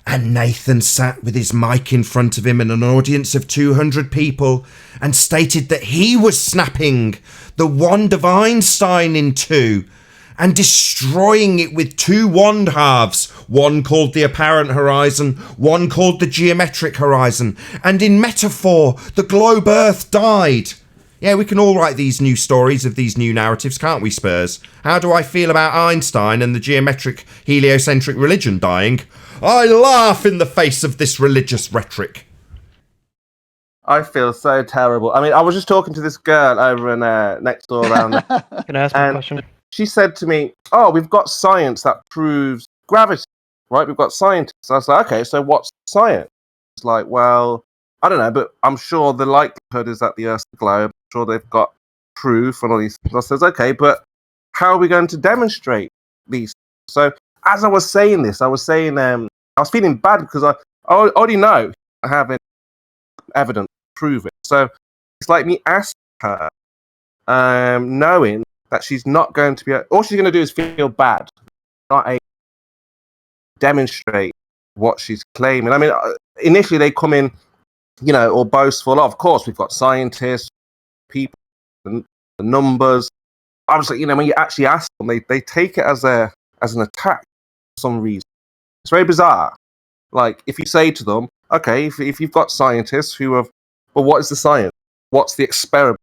And Nathan sat with his mic in front of him in an audience of 200 people and stated that he was snapping the wand of Einstein in two and destroying it with two wand halves, one called the apparent horizon, one called the geometric horizon. And in metaphor, the globe Earth died. Yeah, we can all write these new stories of these new narratives, can't we, Spurs? How do I feel about Einstein and the geometric heliocentric religion dying? I laugh in the face of this religious rhetoric. I feel so terrible. I mean, I was just talking to this girl over in next door around. Can I ask a question? She said to me, oh, we've got science that proves gravity, right? We've got scientists. I was like, okay, so what's science? It's like, well, I don't know, but I'm sure the likelihood is that the Earth's a globe. I'm sure they've got proof and all these things. I says, okay, but how are we going to demonstrate these? So as I was saying this, I was saying, I was feeling bad because I already know I have evidence to prove it. So it's like me asking her, knowing that she's not going to be, all she's going to do is feel bad, not able to demonstrate what she's claiming. I mean, initially they come in, you know, all boastful. Of course, we've got scientists, people, the numbers. Obviously, you know, when you actually ask them, they take it as an attack for some reason. It's very bizarre. Like, if you say to them, okay, if you've got scientists who have, well, what is the science? What's the experiment?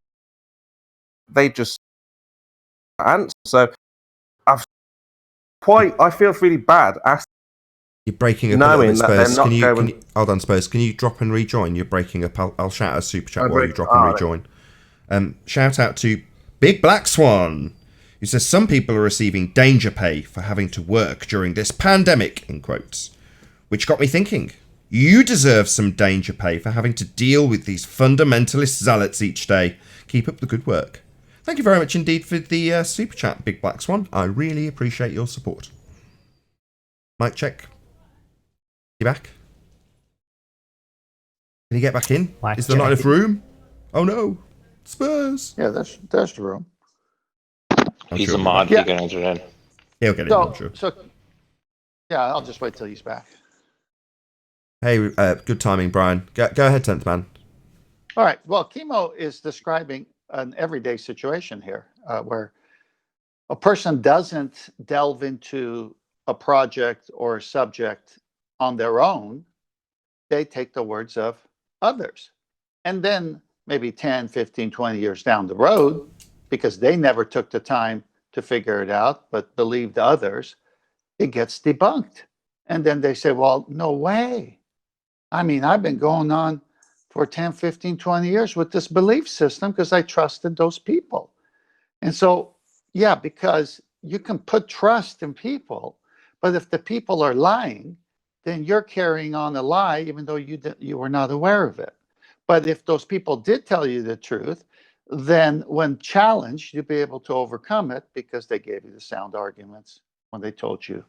They just answer. So I feel really bad asking. You're breaking up a little bit, Spurs. Can you, hold on, Spurs. Can you drop and rejoin? You're breaking up. I'll shout a super chat while you drop and rejoin. Shout out to Big Black Swan, who says some people are receiving danger pay for having to work during this pandemic, in quotes. Which got me thinking, you deserve some danger pay for having to deal with these fundamentalist zealots each day. Keep up the good work. Thank you very much indeed for the super chat, Big Black Swan. I really appreciate your support. Mic check. You back? Can you get back in? Is there not enough room? Oh no. Spurs. Yeah, there's the room. He's a mod. He can enter in. He'll get in, I'm sure. So, yeah, I'll just wait till he's back. Hey, good timing, Brian. Go ahead, 10th man. All right. Well, Chemo is describing an everyday situation here where a person doesn't delve into a project or a subject on their own. They take the words of others. And then maybe 10, 15, 20 years down the road, because they never took the time to figure it out, but believed others, it gets debunked. And then they say, well, no way. I mean, I've been going on for 10, 15, 20 years with this belief system because I trusted those people. And so, yeah, because you can put trust in people, but if the people are lying, then you're carrying on a lie, even though you were not aware of it. But if those people did tell you the truth, then when challenged, you'll be able to overcome it because they gave you the sound arguments when they told you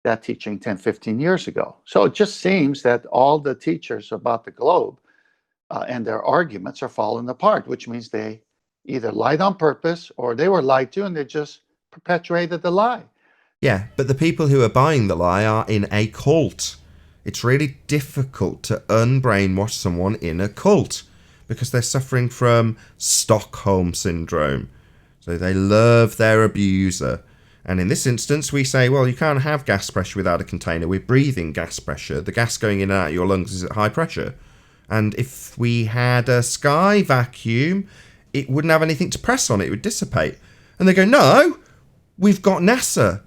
that teaching 10, 15 years ago. So it just seems that all the teachers about the globe and their arguments are falling apart, which means they either lied on purpose or they were lied to and they just perpetuated the lie. Yeah, but the people who are buying the lie are in a cult. It's really difficult to unbrainwash someone in a cult because they're suffering from Stockholm syndrome. So they love their abuser. And in this instance, we say, well, you can't have gas pressure without a container. We're breathing gas pressure. The gas going in and out of your lungs is at high pressure. And if we had a sky vacuum, it wouldn't have anything to press on. It would dissipate. And they go, no, we've got NASA.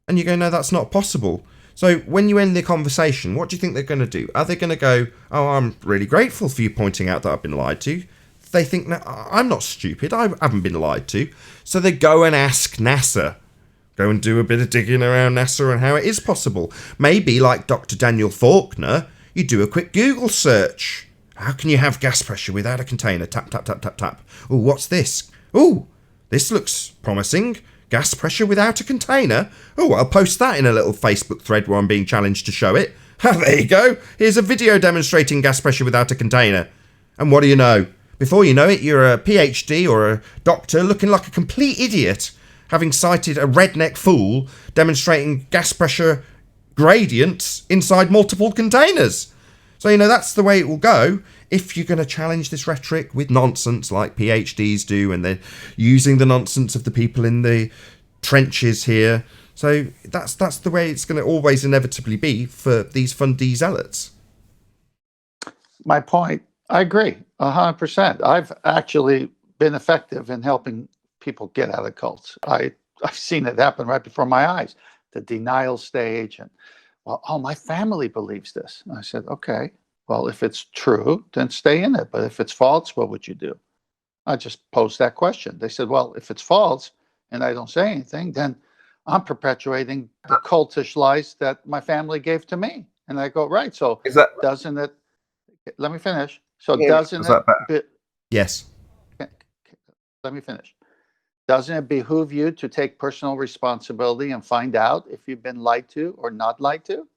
And you go, no, that's not possible. So when you end the conversation, what do you think they're going to do? Are they going to go, oh, I'm really grateful for you pointing out that I've been lied to? They think, no, I'm not stupid. I haven't been lied to. So they go and ask NASA. Go and do a bit of digging around NASA and how it is possible. Maybe, like Dr. Daniel Faulkner, you do a quick Google search. How can you have gas pressure without a container? Tap, tap, tap, tap, tap. Oh, what's this? Oh, this looks promising. Gas pressure without a container? Oh, I'll post that in a little Facebook thread where I'm being challenged to show it. There you go. Here's a video demonstrating gas pressure without a container. And what do you know? Before you know it, you're a PhD or a doctor looking like a complete idiot, having cited a redneck fool demonstrating gas pressure gradients inside multiple containers. So, you know, that's the way it will go if you're going to challenge this rhetoric with nonsense like PhDs do, and they're using the nonsense of the people in the trenches here. So that's the way it's going to always inevitably be for these fundy zealots. My point, I agree 100%. I've actually been effective in helping people get out of cults. I've seen it happen right before my eyes, the denial stage. And, well, oh, my family believes this. And I said, okay, well, if it's true, then stay in it. But if it's false, what would you do? I just posed that question. They said, well, if it's false and I don't say anything, then I'm perpetuating the cultish lies that my family gave to me. And I go, right. So doesn't it, let me finish. So doesn't it, yes. Let me finish. Doesn't it behoove you to take personal responsibility and find out if you've been lied to or not lied to?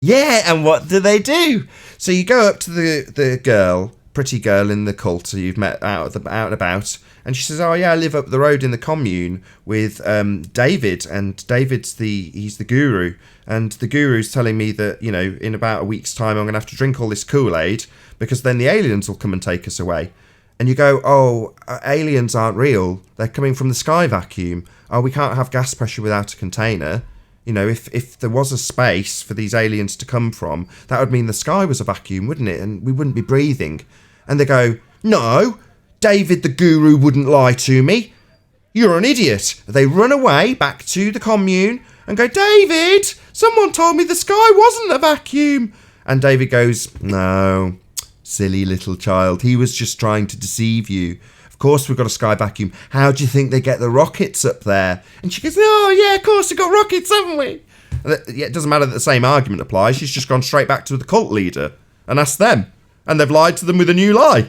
Yeah, and what do? So you go up to the girl pretty girl in the cult who you've met out and about, and she says, "Oh yeah, I live up the road in the commune with David, and he's the guru, and the guru's telling me that, you know, in about a week's time I'm going to have to drink all this Kool-Aid because then the aliens will come and take us away." And you go, "Oh, aliens aren't real. They're coming from the sky vacuum. Oh, we can't have gas pressure without a container. You know, if there was a space for these aliens to come from, that would mean the sky was a vacuum, wouldn't it? And we wouldn't be breathing." And they go, "No, David the guru wouldn't lie to me. You're an idiot." They run away back to the commune and go, "David, someone told me the sky wasn't a vacuum." And David goes, "No, silly little child. He was just trying to deceive you. Of course we've got a sky vacuum. How do you think they get the rockets up there?" And she goes, "Oh, yeah, of course we've got rockets, haven't we?" Yeah, it doesn't matter that the same argument applies. She's just gone straight back to the cult leader and asked them. And they've lied to them with a new lie.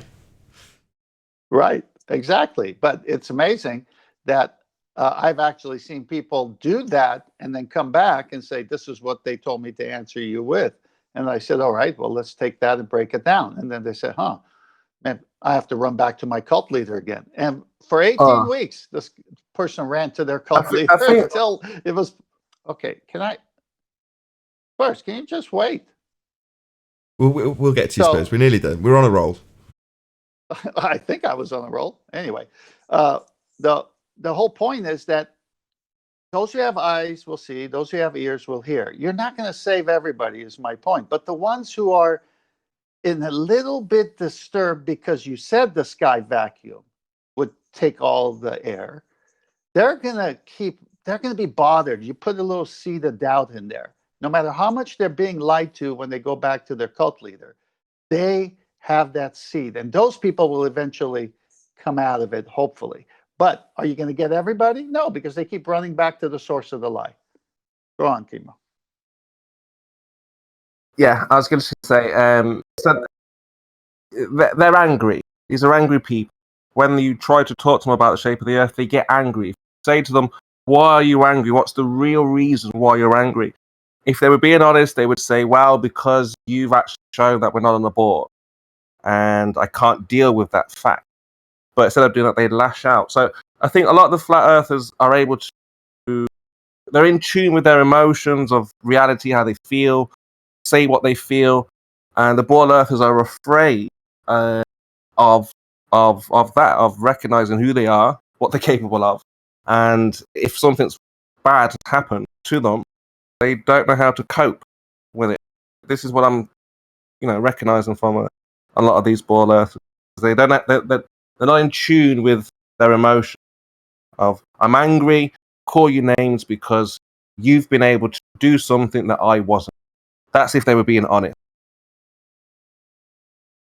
Right, exactly. But it's amazing that I've actually seen people do that and then come back and say, "This is what they told me to answer you with." And I said, "All right, well, let's take that and break it down." And then they said, "Huh, man, I have to run back to my cult leader again." And for 18 weeks, this person ran to their cult leader until it was, okay, Spurs, can you just wait? We'll get to you, Spurs. We're nearly done. We're on a roll. I think I was on a roll. Anyway, the whole point is that those who have eyes will see, those who have ears will hear. You're not going to save everybody, is my point. But the ones who are in a little bit disturbed because you said the sky vacuum would take all the air, they're going to be bothered. You put a little seed of doubt in there. No matter how much they're being lied to when they go back to their cult leader, they have that seed. And those people will eventually come out of it, hopefully. But are you going to get everybody? No, because they keep running back to the source of the lie. Go on, Timo. Yeah, I was going to say, so they're angry. These are angry people. When you try to talk to them about the shape of the earth, they get angry. Say to them, "Why are you angry? What's the real reason why you're angry?" If they were being honest, they would say, "Well, because you've actually shown that we're not on the board, and I can't deal with that fact." But instead of doing that, they'd lash out. So I think a lot of the flat earthers are able to, they're in tune with their emotions of reality, how they feel, say what they feel, and the ball earthers are afraid of that, of recognizing who they are, what they're capable of, and if something's bad has happened to them, they don't know how to cope with it. This is what I'm, recognizing from a lot of these ball earthers. They don't. They're not in tune with their emotion. Of, I'm angry. Call you names because you've been able to do something that I wasn't. That's if they were being honest.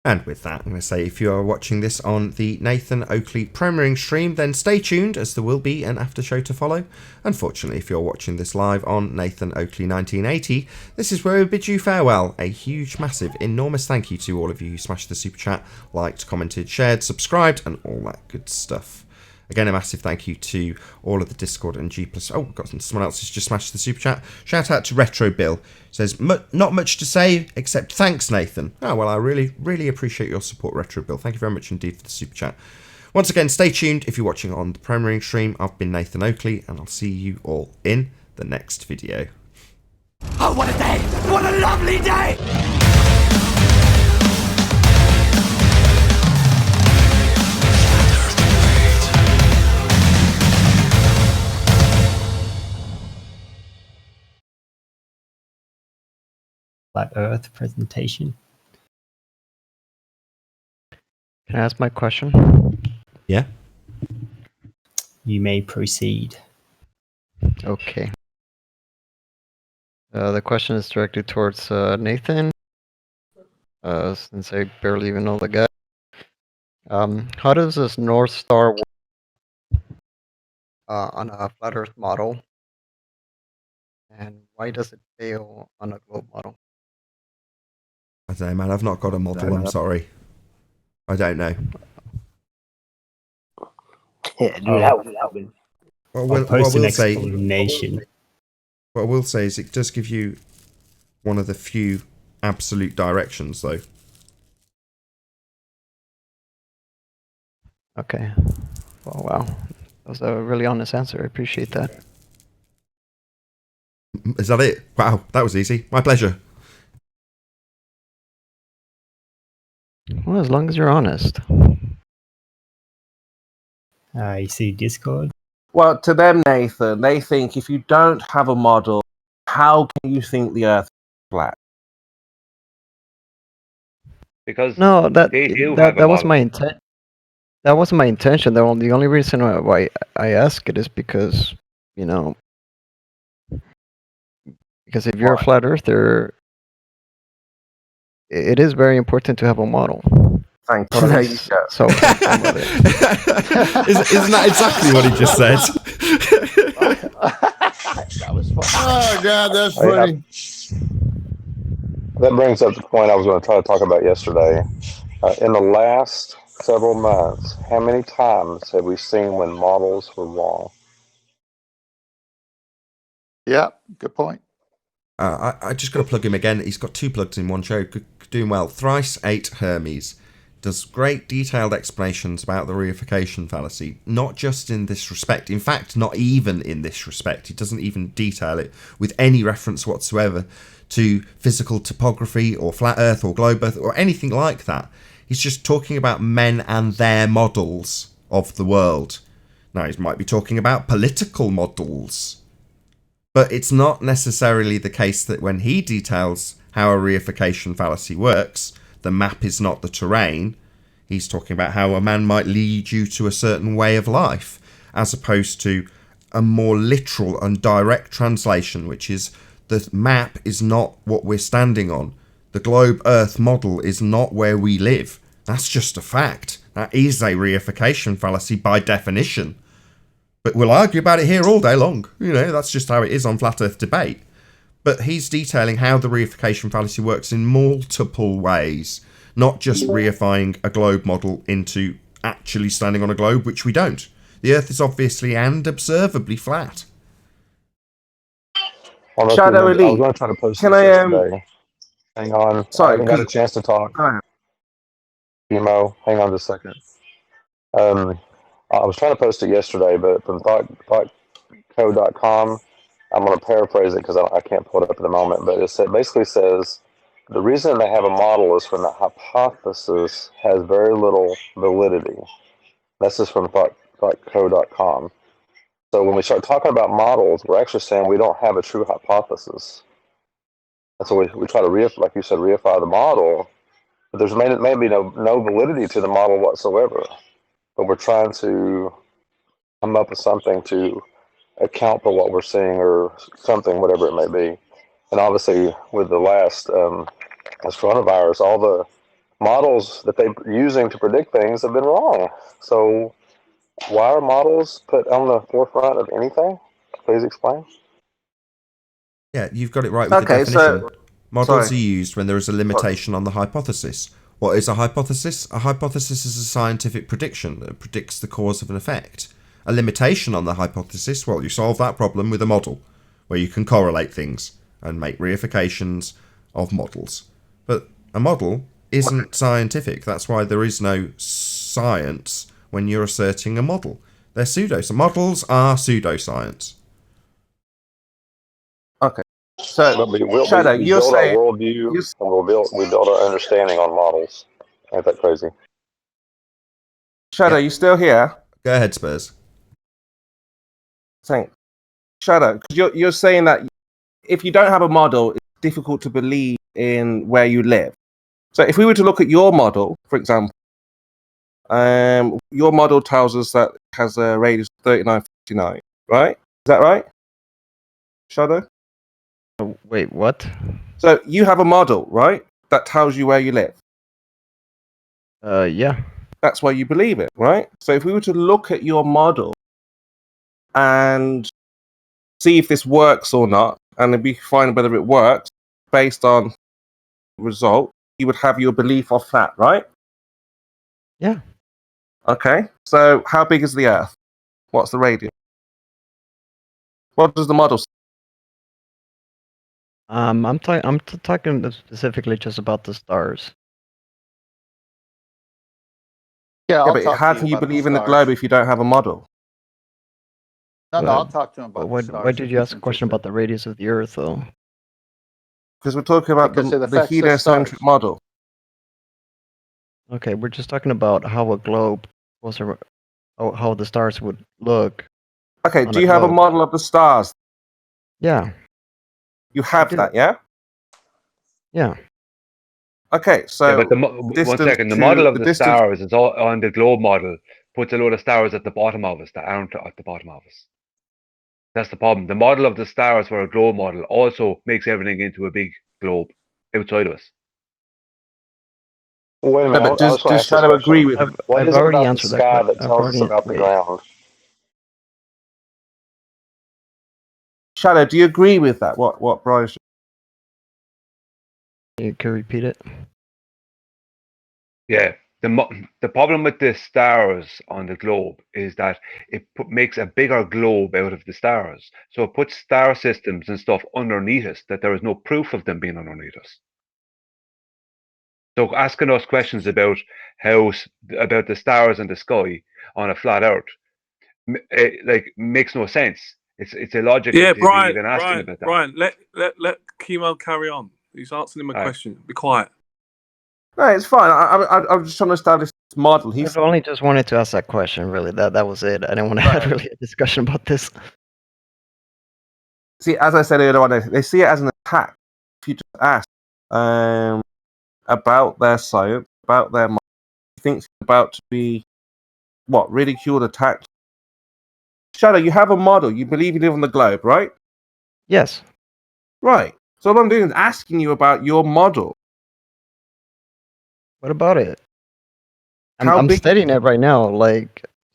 And with that, I'm going to say, if you are watching this on the Nathan Oakley premiering stream, then stay tuned, as there will be an after show to follow. Unfortunately, if you're watching this live on Nathan Oakley 1980, this is where we bid you farewell. A huge, massive, enormous thank you to all of you who smashed the super chat, liked, commented, shared, subscribed, and all that good stuff. Again, a massive thank you to all of the Discord and G+. Oh, got someone else has just smashed the super chat. Shout out to Retro Bill. Says, "Not much to say, except thanks, Nathan." Oh, well, I really, really appreciate your support, Retro Bill. Thank you very much indeed for the super chat. Once again, stay tuned if you're watching on the premiering stream. I've been Nathan Oakley, and I'll see you all in the next video. Oh, what a day! What a lovely day! Flat Earth presentation. Can I ask my question? Yeah? You may proceed. Okay. The question is directed towards Nathan, since I barely even know the guy. How does this North Star work on a flat Earth model, and why does it fail on a globe model? I don't know, man. I've not got a model. I'm sorry. I don't know. Yeah, dude, that would. I'll post an explanation. What I will say is it does give you one of the few absolute directions, though. Okay. Oh, wow. That was a really honest answer. I appreciate that. Is that it? Wow, that was easy. My pleasure. Well, as long as you're honest. You see Discord? Well, to them, Nathan, they think if you don't have a model, how can you think the Earth is flat? Because No, they do have a that was model. my intent. That wasn't my intention. The only reason why I ask it is because, you know, because if you're a flat earther, it is very important to have a model. Thank Or you. at There you least go. some of it. Isn't that exactly what he just said? That was fun. Oh God, that's I- funny. That brings up the point I was going to try to talk about yesterday. In the last several months, how many times have we seen when models were wrong? Yeah, good point. I just got to plug him again. He's got 2 plugs in one show. Doing well. Thrice 8 Hermes does great detailed explanations about the reification fallacy, not just in this respect. In fact, not even in this respect. He doesn't even detail it with any reference whatsoever to physical topography or flat Earth or globe Earth or anything like that. He's just talking about men and their models of the world. Now, he might be talking about political models, but it's not necessarily the case that when he details how a reification fallacy works, the map is not the terrain. He's talking about how a man might lead you to a certain way of life, as opposed to a more literal and direct translation, which is the map is not what we're standing on. The globe Earth model is not where we live. That's just a fact. That is a reification fallacy by definition. But we'll argue about it here all day long. You know, that's just how it is on Flat Earth Debate. But he's detailing how the reification fallacy works in multiple ways, not just reifying a globe model into actually standing on a globe, which we don't. The Earth is obviously and observably flat. I don't know if you Shadow remember, I was Elite. going to try to post Can this I yesterday. Hang on. I Sorry, haven't got a because chance to talk. go ahead. Emo, hang on just a second. I was trying to post it yesterday, but from thoughtco.com, I'm going to paraphrase it because I can't pull it up at the moment, but it basically says the reason they have a model is when the hypothesis has very little validity. This is from thoughtco.com. So when we start talking about models, we're actually saying we don't have a true hypothesis. And so we try to, like you said, reify the model, but there's maybe no validity to the model whatsoever. But we're trying to come up with something to account for what we're seeing or something, whatever it may be. And obviously, with the last this coronavirus, all the models that they're using to predict things have been wrong. So why are models put on the forefront of anything? Please explain. Yeah, you've got it right with the Okay, definition. so Models sorry. are used when there is a limitation on the hypothesis. What is a hypothesis? A hypothesis is a scientific prediction that predicts the cause of an effect. A limitation on the hypothesis, well, you solve that problem with a model, where you can correlate things and make reifications of models. But a model isn't scientific. That's why there is no science when you're asserting a model. They're pseudoscience. Models are pseudoscience. Okay. So But we Shadow, you're build our saying worldview you and we build our understanding on models. Ain't that crazy? Shadow, Yeah. you still here? Go ahead, Spurs. Thanks. Shadow, 'cause you're saying that if you don't have a model, it's difficult to believe in where you live. So if we were to look at your model, for example, your model tells us that it has a radius of 3959, right? Is that right, Shadow? Wait, what? So you have a model, right? That tells you where you live. Yeah. That's why you believe it, right? So if we were to look at your model and see if this works or not, and then we find whether it works based on result, you would have your belief of that, right? Yeah. Okay. So how big is the Earth? What's the radius? What does the model say? I'm talking specifically just about the stars. Yeah, Yeah, I'll but talk how to you can you about the believe in the stars. globe if you don't have a model? No, Well, I'll talk to him But about why, the stars. why did if you he's ask a question about interested. the radius of the Earth, though? Because we're talking about Because it the affects the heliocentric stars. model. Okay, we're just talking about how a globe was, how the stars would look Okay, on do a you have a globe. model of the stars? Yeah, You have do. that, yeah? yeah. Okay, Yeah, so but one distance second. The to model of the the distance. stars is all on the globe model. Puts a load of stars at the bottom of us that aren't at the bottom of us. That's the problem. The model of the stars for a globe model also makes everything into a big globe outside of us. Wait a No, minute, but I just want to does ask this Shadow agree question. with me? What I've is it already about the answered that sky question. that tells us about the ground? Shadow, do you agree with that? What Bryce? You can repeat it. Yeah. The problem with the stars on the globe is that it makes a bigger globe out of the stars. So it puts star systems and stuff underneath us that there is no proof of them being underneath us. So asking us questions about about the stars and the sky on a flat Earth, makes no sense. It's illogical Yeah, to be Brian, even asking Brian, about that. Brian, let Chemo carry on. He's answering my All right. question. Be quiet. No, it's fine. I'm just trying to establish this model. I only just wanted to ask that question, really. That was it. I didn't want to have really a discussion about this. See, as I said earlier on, they see it as an attack. If you just ask about their science, about their mind, he thinks it's about to be ridiculed, attacked. Shadow, you have a model. You believe you live on the globe, right? Yes. Right. So what I'm doing is asking you about your model. What about it? How I'm big? studying it right now,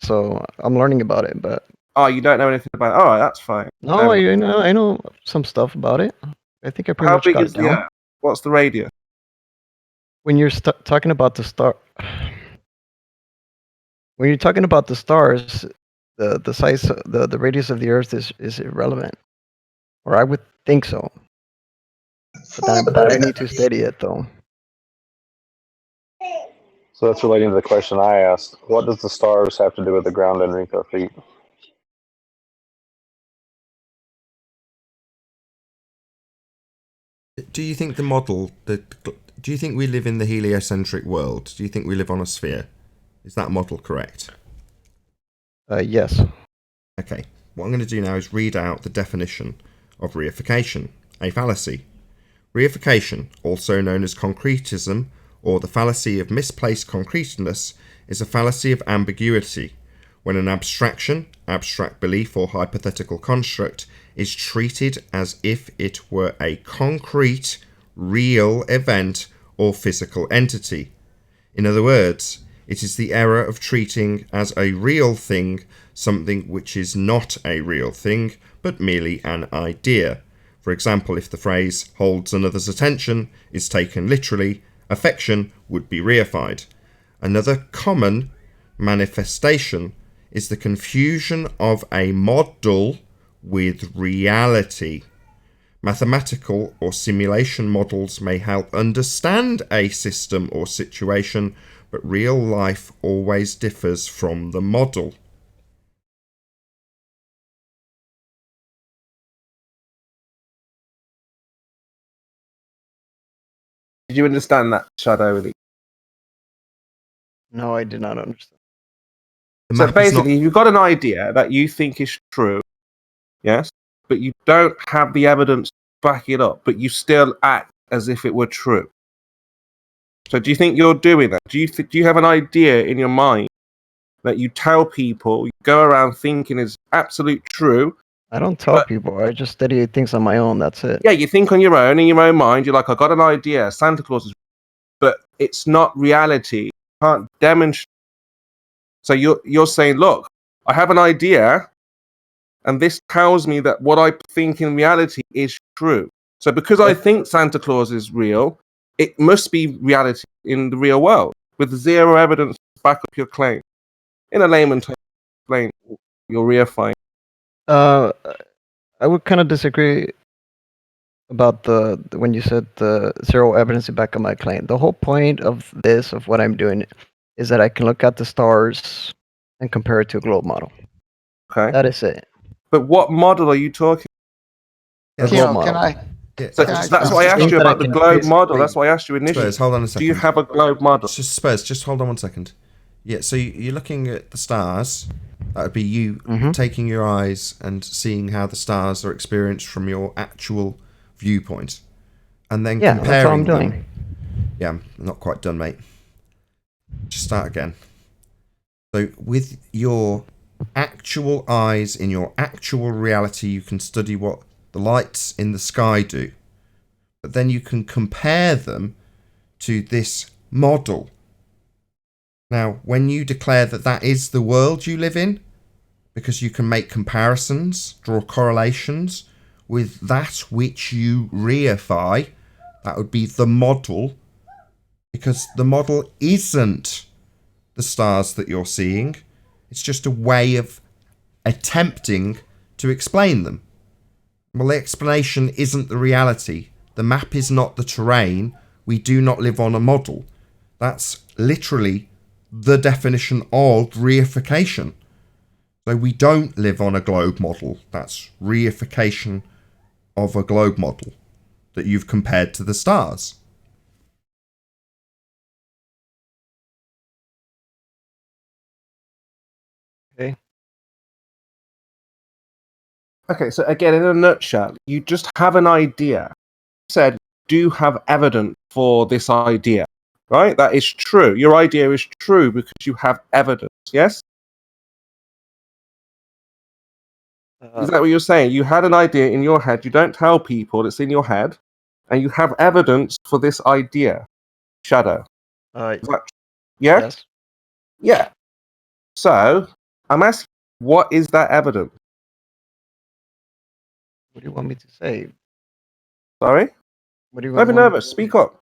so I'm learning about it, but Oh, you don't know anything about it. All right, that's fine. no, I know some stuff about it. I think I pretty How much big got is it the down. Earth? What's the radius? When you're talking about the star, when you're talking about the stars, the size, the radius of the Earth is irrelevant, or I would think so. But then I need to study it, though. So that's relating to the question I asked. What does the stars have to do with the ground underneath our feet? Do you think do you think we live in the heliocentric world? Do you think we live on a sphere? Is that model correct? Yes. Okay. What I'm going to do now is read out the definition of reification, a fallacy. Reification, also known as concretism or the fallacy of misplaced concreteness, is a fallacy of ambiguity, when an abstraction, abstract belief or hypothetical construct is treated as if it were a concrete, real event or physical entity. In other words, it is the error of treating as a real thing something which is not a real thing, but merely an idea. For example, if the phrase holds another's attention is taken literally, affection would be reified. Another common manifestation is the confusion of a model with reality. Mathematical or simulation models may help understand a system or situation, but real life always differs from the model. Did you understand that, Shadow? No, I did not understand. So basically, you've got an idea that you think is true, yes, but you don't have the evidence to back it up, but you still act as if it were true. So do you think you're doing that? Do you have an idea in your mind that you tell people, you go around thinking is absolute true? I don't tell people. I just study things on my own. That's it. Yeah, you think on your own, in your own mind. You're like, I got an idea. Santa Claus is, but it's not reality. You can't demonstrate. So you're saying, look, I have an idea, and this tells me that what I think in reality is true. So because I think Santa Claus is real, it must be reality in the real world with zero evidence to back up your claim. In a layman term, explain your reifying. I would kind of disagree about when you said the zero evidence to back up my claim. The whole point of what I'm doing, is that I can look at the stars and compare it to a globe model. Okay. That is it. But what model are you talking? A Kimo, globe can model. I? Yeah, So Can I- that's why I asked Things you that I about the can globe model. physically- That's why I asked you initially. Spurs, hold on a Do second. you have a globe model? Just Spurs, just hold on 1 second. Yeah, so you're looking at the stars. That would be you taking your eyes and seeing how the stars are experienced from your actual viewpoint, and then Yeah, comparing that's all I'm them. doing. Yeah, I'm not quite done, mate. Just start again. So with your actual eyes in your actual reality, you can study what the lights in the sky do, but then you can compare them to this model. Now, when you declare that that is the world you live in, because you can make comparisons, draw correlations with that which you reify, that would be the model, because the model isn't the stars that you're seeing. It's just a way of attempting to explain them. Well, the explanation isn't the reality. The map is not the terrain. We do not live on a model. That's literally the definition of reification. So we don't live on a globe model. That's reification of a globe model that you've compared to the stars. Okay. Okay, so again, in a nutshell, you just have an idea. You said, do you have evidence for this idea? Right? That is true. Your idea is true because you have evidence. Yes? Is that what you're saying? You had an idea in your head. You don't tell people it's in your head. And you have evidence for this idea. Shadow. Is that, yeah? Yes. Yeah. So, I'm asking, what is that evidence? What do you want me to say? Sorry? What do you Don't be want me nervous. to Speak up.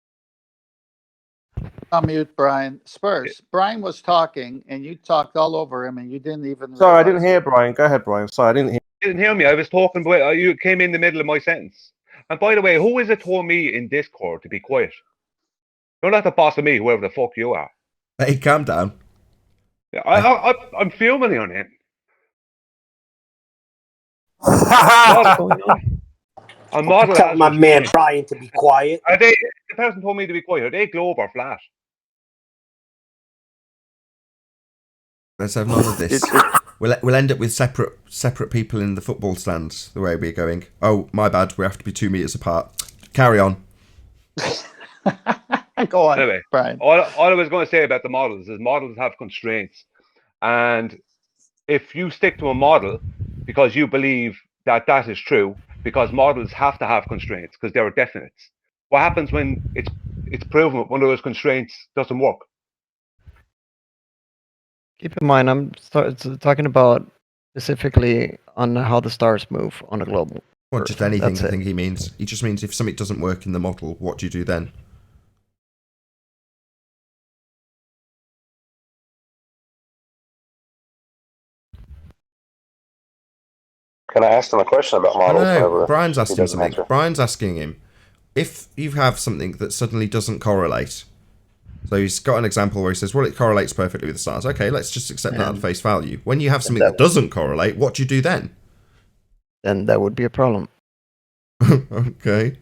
Unmute Brian. Spurs. Brian was talking, and you talked all over him, and you didn't even. Sorry, I didn't realize hear it. Brian. Go ahead, Brian. Sorry, I didn't hear. You didn't hear me. I was talking, but you came in the middle of my sentence. And by the way, who is it told me in Discord to be quiet? You're not the boss of me, whoever the fuck you are. Hey, calm down. Yeah, I'm fuming on him. What's going on? A model Tell has my man restraints. Brian to be quiet. Are they? The person told me to be quiet. Are they globe or flat? Let's have none of this. We'll end up with separate people in the football stands, the way we're going. Oh, my bad. We have to be 2 meters apart. Carry on. Go on, Anyway, Brian. all I was going to say about the models is models have constraints. And if you stick to a model because you believe that that is true, because models have to have constraints because they're definites, what happens when it's proven one of those constraints doesn't work? Keep in mind, I'm talking about specifically on how the stars move on a global. Well, just Earth. anything, That's I it. think he means. He just means if something doesn't work in the model, what do you do then? Can I ask him a question about models No, whenever Brian's he asked him doesn't something. answer? Brian's asking him, if you have something that suddenly doesn't correlate, so he's got an example where he says, well, it correlates perfectly with the stars. Okay, let's just accept that at face value. When you have something that doesn't correlate, what do you do then? Then that would be a problem. Okay.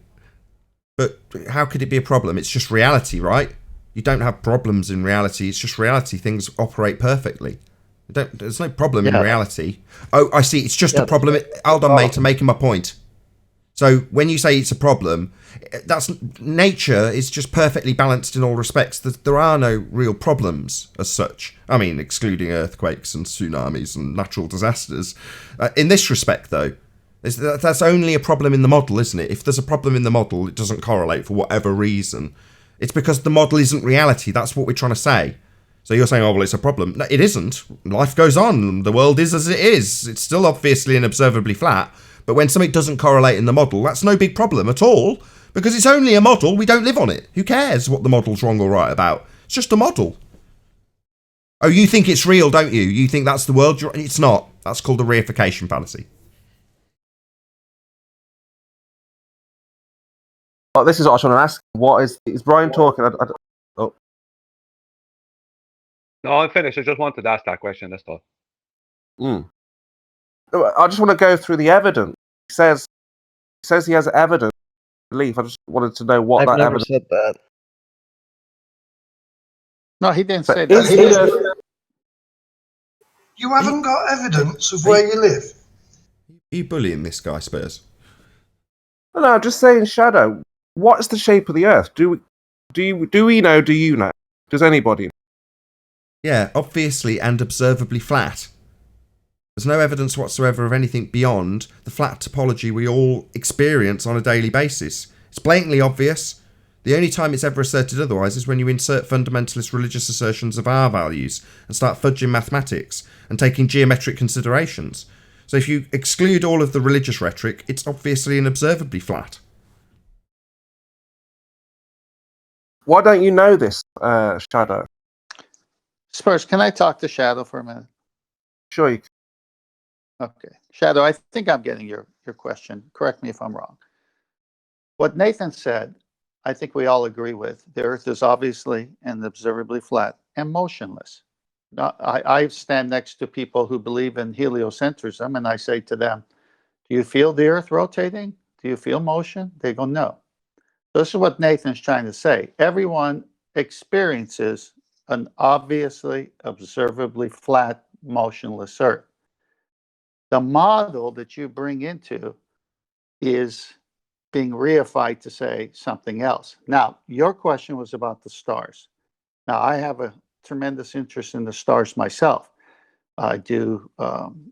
But how could it be a problem? It's just reality, right? You don't have problems in reality. It's just reality. Things operate perfectly. There's no problem in reality. Oh, I see. It's just a problem. Hold on, mate, to make my point. So when you say it's a problem, that's nature is just perfectly balanced in all respects. There are no real problems as such. I mean, excluding earthquakes and tsunamis and natural disasters. In this respect, though, that's only a problem in the model, isn't it? If there's a problem in the model, it doesn't correlate for whatever reason. It's because the model isn't reality. That's what we're trying to say. So you're saying, oh, well, it's a problem. No, it isn't. Life goes on. The world is as it is. It's still obviously and observably flat. But when something doesn't correlate in the model, that's no big problem at all. Because it's only a model. We don't live on it. Who cares what the model's wrong or right about? It's just a model. Oh, you think it's real, don't you? You think that's the world? It's not. That's called a reification fallacy. Oh, this is what I was trying to ask. What is Brian talking? Oh, No, I'm finished. I just wanted to ask that question. That's all. I just want to go through the evidence. He says he has evidence. Belief. I just wanted to know what I've that never evidence. said that. No, he didn't say Is that. the Earth- You haven't got evidence of where you live. Are you bullying this guy, Spurs? No, I'm just saying, Shadow. What's the shape of the Earth? Do we know? Do you know? Does anybody know? Yeah, obviously and observably flat. There's no evidence whatsoever of anything beyond the flat topology we all experience on a daily basis. It's blatantly obvious. The only time it's ever asserted otherwise is when you insert fundamentalist religious assertions of our values and start fudging mathematics and taking geometric considerations. So if you exclude all of the religious rhetoric, it's obviously and observably flat. Why don't you know this, Shadow? Spurs, can I talk to Shadow for a minute? Sure you can. Okay. Shadow, I think I'm getting your question. Correct me if I'm wrong. What Nathan said, I think we all agree with. The Earth is obviously and observably flat and motionless. Now, I stand next to people who believe in heliocentrism, and I say to them, do you feel the Earth rotating? Do you feel motion? They go, no. This is what Nathan's trying to say. Everyone experiences an obviously, observably flat, motionless Earth. The model that you bring into is being reified to say something else. Now, your question was about the stars. Now, I have a tremendous interest in the stars myself. I do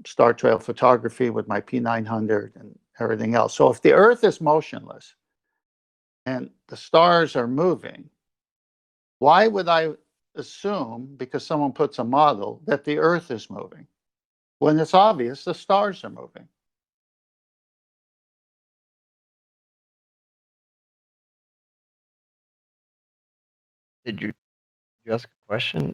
star trail photography with my P900 and everything else. So if the Earth is motionless and the stars are moving, why would I assume, because someone puts a model, that the Earth is moving when it's obvious the stars are moving? Did you ask a question?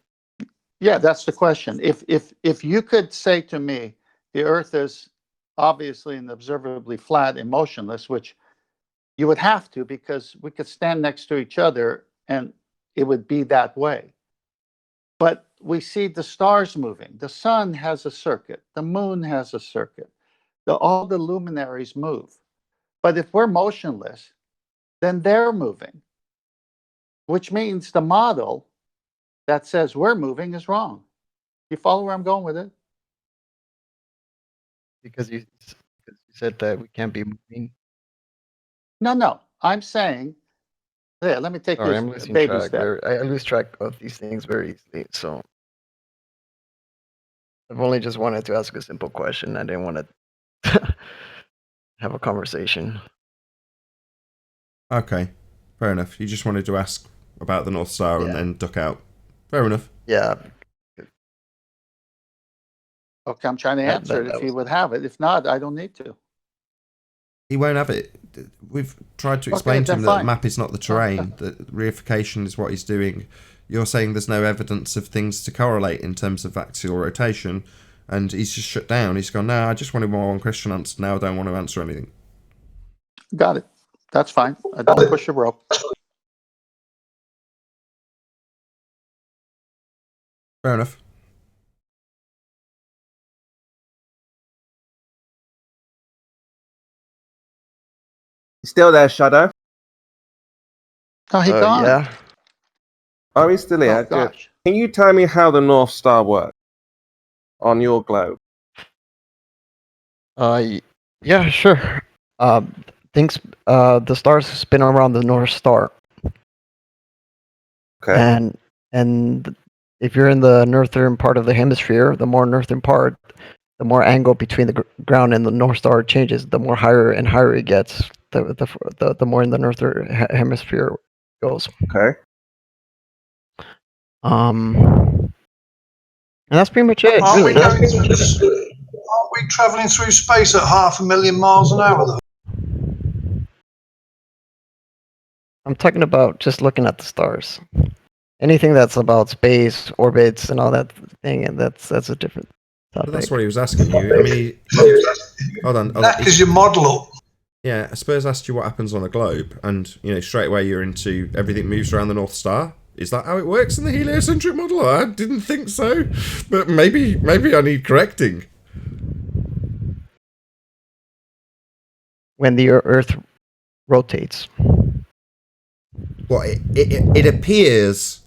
Yeah, that's the question. If you could say to me, the Earth is obviously and observably flat and motionless, which you would have to, because we could stand next to each other and it would be that way. But we see the stars moving. The sun has a circuit. The moon has a circuit. All the luminaries move. But if we're motionless, then they're moving, which means the model that says we're moving is wrong. You follow where I'm going with it? Because you said that we can't be moving. No. I'm saying, yeah, let me take Sorry, this I'm losing baby track. step. I lose track of these things very easily. So I've only just wanted to ask a simple question. I didn't want to have a conversation. Okay, fair enough. You just wanted to ask about the North Star and then duck out. Fair enough. Yeah. Okay, I'm trying to answer it if he would have it. If not, I don't need to. He won't have it. We've tried to explain to him that the map is not the terrain, that reification is what he's doing. You're saying there's no evidence of things to correlate in terms of axial rotation, and he's just shut down. He's gone, no, I just wanted my one question answered. Now I don't want to answer anything. Got it. That's fine. I don't push a rope. Fair enough. You still there, Shadow? Oh, he gone. Yeah. Oh, he's still here. Oh, Good. gosh. Can you tell me how the North Star works on your globe? Yeah, sure. The stars spin around the North Star. Okay. And if you're in the northern part of the hemisphere, the more northern part, the more angle between the ground and the North Star changes. The more higher and higher it gets, the more in the northern hemisphere goes. Okay. And that's pretty much it. Aren't Really. we travelling through space at 500,000 miles an hour, though? I'm talking about just looking at the stars. Anything that's about space, orbits, and all that thing, and that's a different topic. But that's what he was asking you. I mean, hold on. That is your model up. Yeah, Spurs asked you what happens on a globe, and straight away you're into everything moves around the North Star. Is that how it works in the heliocentric model? I didn't think so, but maybe I need correcting. When the Earth rotates. Well, it appears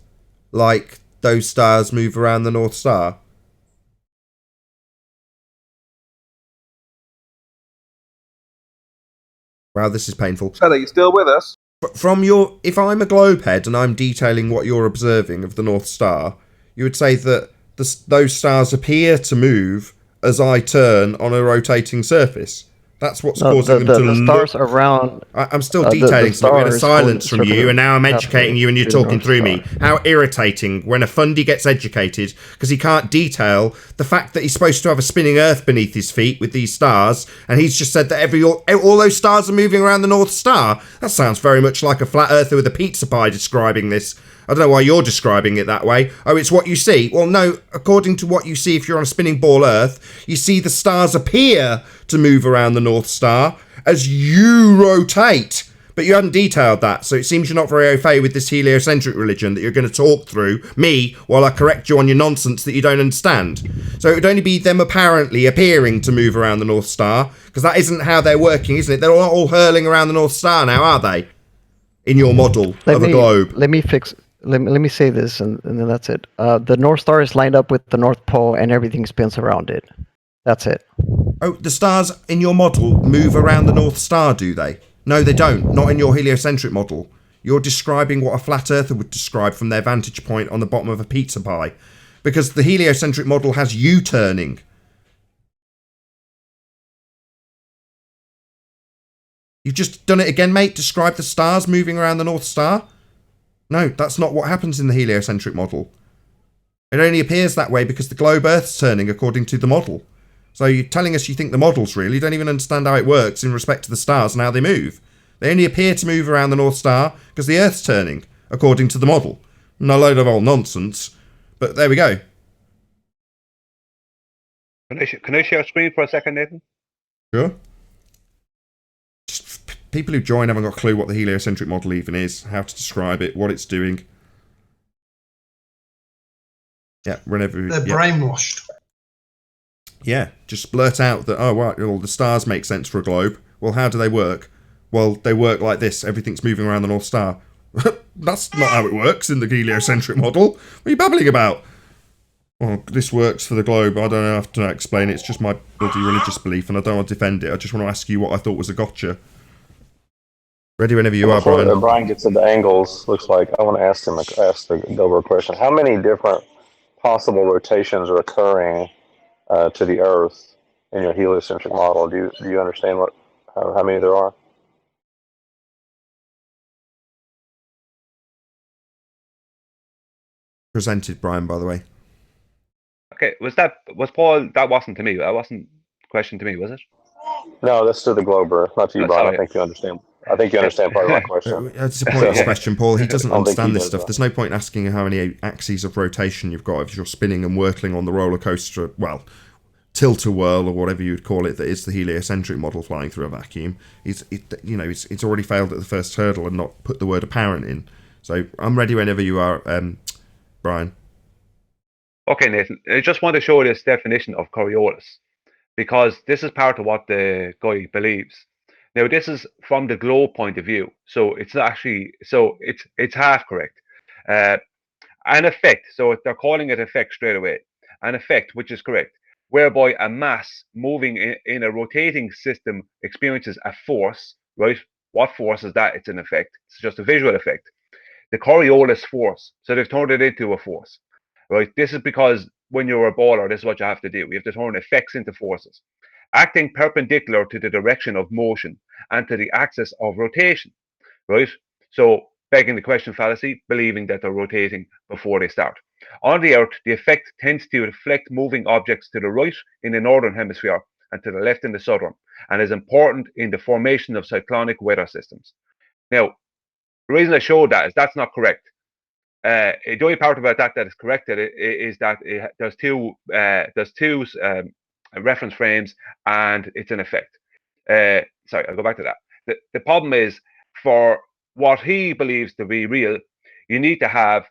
like those stars move around the North Star. Wow, this is painful. So, are you still with us? From your, if I'm a globehead and I'm detailing what you're observing of the North Star, you would say that those stars appear to move as I turn on a rotating surface. That's what's causing them to the stars around. I'm still detailing something. We're in a silence from you, and now I'm halfway educating you, and you're to the talking North through Star. me. How irritating when a fundy gets educated because he can't detail the fact that he's supposed to have a spinning Earth beneath his feet with these stars, and he's just said that all those stars are moving around the North Star. That sounds very much like a flat earther with a pizza pie describing this. I don't know why you're describing it that way. Oh, it's what you see. Well, no, according to what you see, if you're on a spinning ball Earth, you see the stars appear to move around the North Star as you rotate. But you hadn't detailed that, so it seems you're not very au fait with this heliocentric religion that you're going to talk through me while I correct you on your nonsense that you don't understand. So it would only be them apparently appearing to move around the North Star, because that isn't how they're working, isn't it? They're not all hurling around the North Star now, are they? In your model of a globe. Let me say this, and then that's it. The North Star is lined up with the North Pole, and everything spins around it. That's it. Oh, the stars in your model move around the North Star, do they? No, they don't. Not in your heliocentric model. You're describing what a flat earther would describe from their vantage point on the bottom of a pizza pie. Because the heliocentric model has you turning. You've just done it again, mate. Describe the stars moving around the North Star. No, that's not what happens in the heliocentric model. It only appears that way because the globe Earth's turning according to the model. So you're telling us you think the model's real. You don't even understand how it works in respect to the stars and how they move. They only appear to move around the North Star because the Earth's turning according to the model. No load of old nonsense. But there we go. Can I share a screen for a second, Nathan? Sure. Just people who join haven't got a clue what the heliocentric model even is, how to describe it, what it's doing. Yeah, whenever... They're brainwashed. Yeah, just blurt out that, oh, right, well, the stars make sense for a globe. Well, how do they work? Well, they work like this. Everything's moving around the North Star. That's not how it works in the heliocentric model. What are you babbling about? Well, this works for the globe. I don't have to explain it. It's just my bloody religious belief, and I don't want to defend it. I just want to ask you what I thought was a gotcha. Ready whenever you are, Brian. Brian gets into angles. Looks like I want to ask the Dover a question. How many different possible rotations are occurring to the Earth in your heliocentric model? Do you understand how many there are? Presented, Brian, by the way. Okay, was Paul? That wasn't to me. That wasn't a question to me, was it? No, that's to the Glober, not to you, Brian. Sorry. I think you understand. I think you understand part of my question. It's a pointless question, Paul. He doesn't I don't think understand he this does, stuff. though. There's no point in asking how many axes of rotation you've got if you're spinning and whirling on the roller coaster. Well, tilt-a-whirl or whatever you'd call it. That is the heliocentric model flying through a vacuum. It's already failed at the first hurdle and not put the word apparent in. So I'm ready whenever you are, Brian. Okay, Nathan. I just want to show this definition of Coriolis, because this is part of what the guy believes. Now, this is from the globe point of view, so it's half correct. An effect, so they're calling it effect straight away. An effect, which is correct, whereby a mass moving in a rotating system experiences a force, right? What force is that? It's an effect. It's just a visual effect. The Coriolis force, so they've turned it into a force, right? This is because when you're a baller, this is what you have to do. You have to turn effects into forces, acting perpendicular to the direction of motion and to the axis of rotation, right? So, begging the question fallacy, believing that they're rotating before they start. On the Earth, the effect tends to deflect moving objects to the right in the northern hemisphere and to the left in the southern, and is important in the formation of cyclonic weather systems. Now, the reason I showed that is that's not correct. The only part about that is correct is that there's two reference frames and it's an effect. Sorry, I'll go back to that. The problem is, for what he believes to be real, you need to have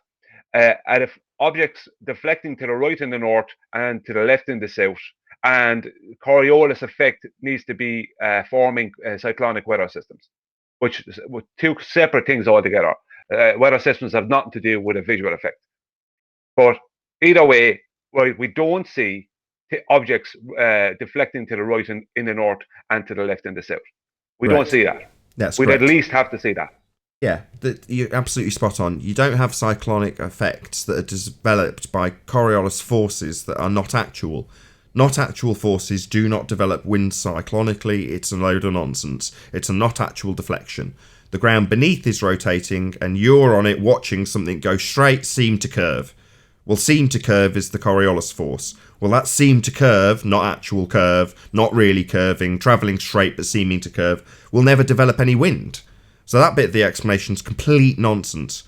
objects deflecting to the right in the north and to the left in the south, and Coriolis effect needs to be forming cyclonic weather systems, which with two separate things altogether. Weather systems have nothing to do with a visual effect. But either way, we don't see objects deflecting to the right in the north and to the left in the south. We don't see that. We'd correct. at least have to see that. Yeah, you're absolutely spot on. You don't have cyclonic effects that are developed by Coriolis forces that are not actual. Not actual forces do not develop wind cyclonically. It's a load of nonsense. It's a not actual deflection. The ground beneath is rotating, and you're on it watching something go straight, seem to curve. Well, seem to curve is the Coriolis force. Well, that seem to curve, not actual curve, not really curving, travelling straight but seeming to curve, will never develop any wind. So that bit of the explanation is complete nonsense.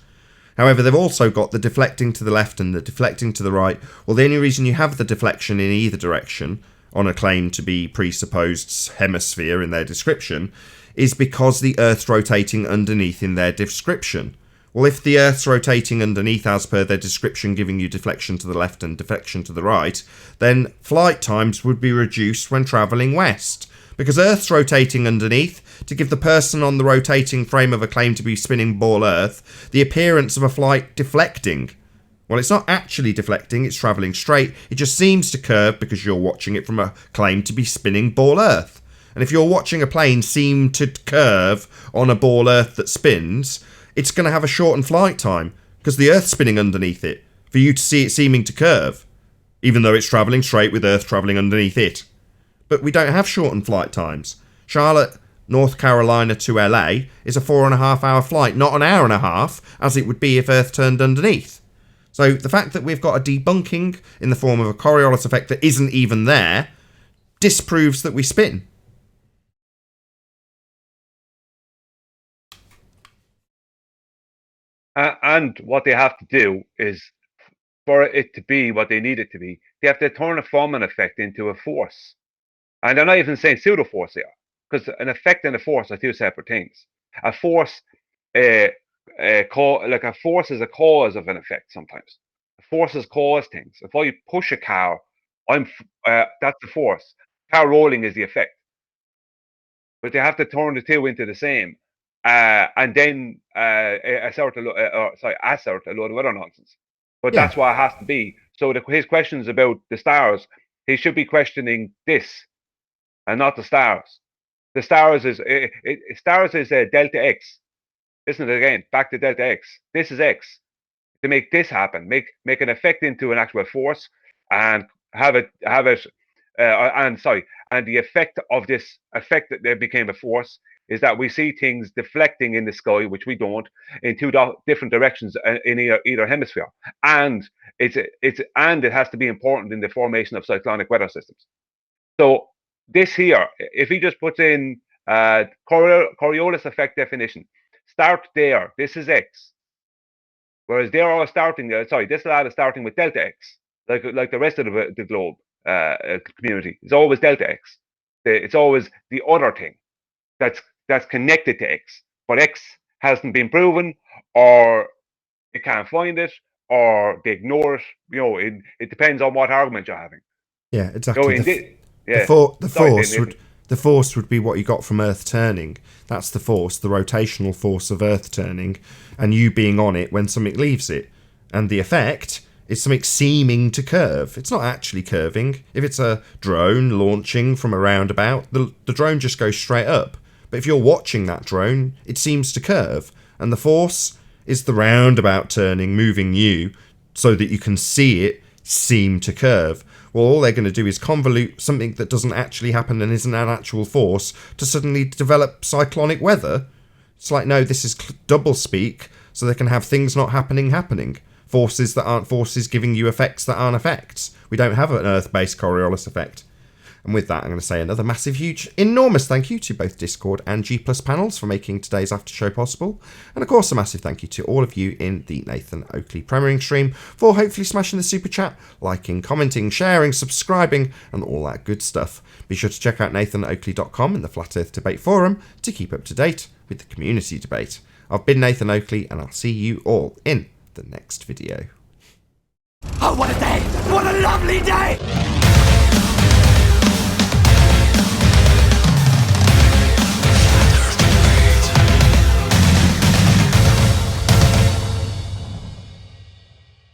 However, they've also got the deflecting to the left and the deflecting to the right. Well, the only reason you have the deflection in either direction, on a claim to be presupposed hemisphere in their description, is because the Earth's rotating underneath in their description. Well, if the Earth's rotating underneath as per their description, giving you deflection to the left and deflection to the right, then flight times would be reduced when travelling west. Because Earth's rotating underneath, to give the person on the rotating frame of a claim to be spinning ball Earth the appearance of a flight deflecting. Well, it's not actually deflecting, it's travelling straight. It just seems to curve because you're watching it from a claim to be spinning ball Earth. And if you're watching a plane seem to curve on a ball Earth that spins, it's going to have a shortened flight time because the Earth's spinning underneath it for you to see it seeming to curve, even though it's travelling straight with Earth travelling underneath it. But we don't have shortened flight times. Charlotte, North Carolina to LA is a 4.5 hour flight, not an hour and a half, as it would be if Earth turned underneath. So the fact that we've got a debunking in the form of a Coriolis effect that isn't even there disproves that we spin. And what they have to do is, for it to be what they need it to be, they have to turn a Feynman effect into a force. And they're not even saying pseudo-force here, because an effect and a force are two separate things. A force, like a force is a cause of an effect sometimes. Forces cause things. If I push a car, that's the force. Car rolling is the effect. But they have to turn the two into the same. And then assert a load of other nonsense. But Yeah. that's what it has to be. So his questions about the stars, he should be questioning this and not the stars. The stars is delta x. Listen to it again. Back to delta x. This is x. To make this happen, make an effect into an actual force, and and the effect of this effect that became a force is that we see things deflecting in the sky, which we don't, in two different directions in either hemisphere, and it has to be important in the formation of cyclonic weather systems. So this here, if he just puts in Coriolis effect definition, start there. This is x, whereas they're all starting. This lad is starting with delta x, like the rest of the globe community. It's always delta x. It's always the other thing that's connected to x, but x hasn't been proven, or you can't find it, or they ignore it. You know, it depends on what argument you're having. Yeah, exactly. So The force would be what you got from Earth turning. That's the force, the rotational force of Earth turning, and you being on it when something leaves it. And the effect is something seeming to curve. It's not actually curving. If it's a drone launching from a roundabout, the drone just goes straight up. But if you're watching that drone, it seems to curve. And the force is the roundabout turning, moving you, so that you can see it seem to curve. Well, all they're going to do is convolute something that doesn't actually happen and isn't an actual force to suddenly develop cyclonic weather. It's like, no, this is double speak, so they can have things not happening. Forces that aren't forces giving you effects that aren't effects. We don't have an Earth-based Coriolis effect. And with that, I'm going to say another massive, huge, enormous thank you to both Discord and G+ panels for making today's after show possible. And of course, a massive thank you to all of you in the Nathan Oakley premiering stream for hopefully smashing the super chat, liking, commenting, sharing, subscribing, and all that good stuff. Be sure to check out nathanoakley.com in the Flat Earth Debate Forum to keep up to date with the community debate. I've been Nathan Oakley, and I'll see you all in the next video. Oh, what a day! What a lovely day!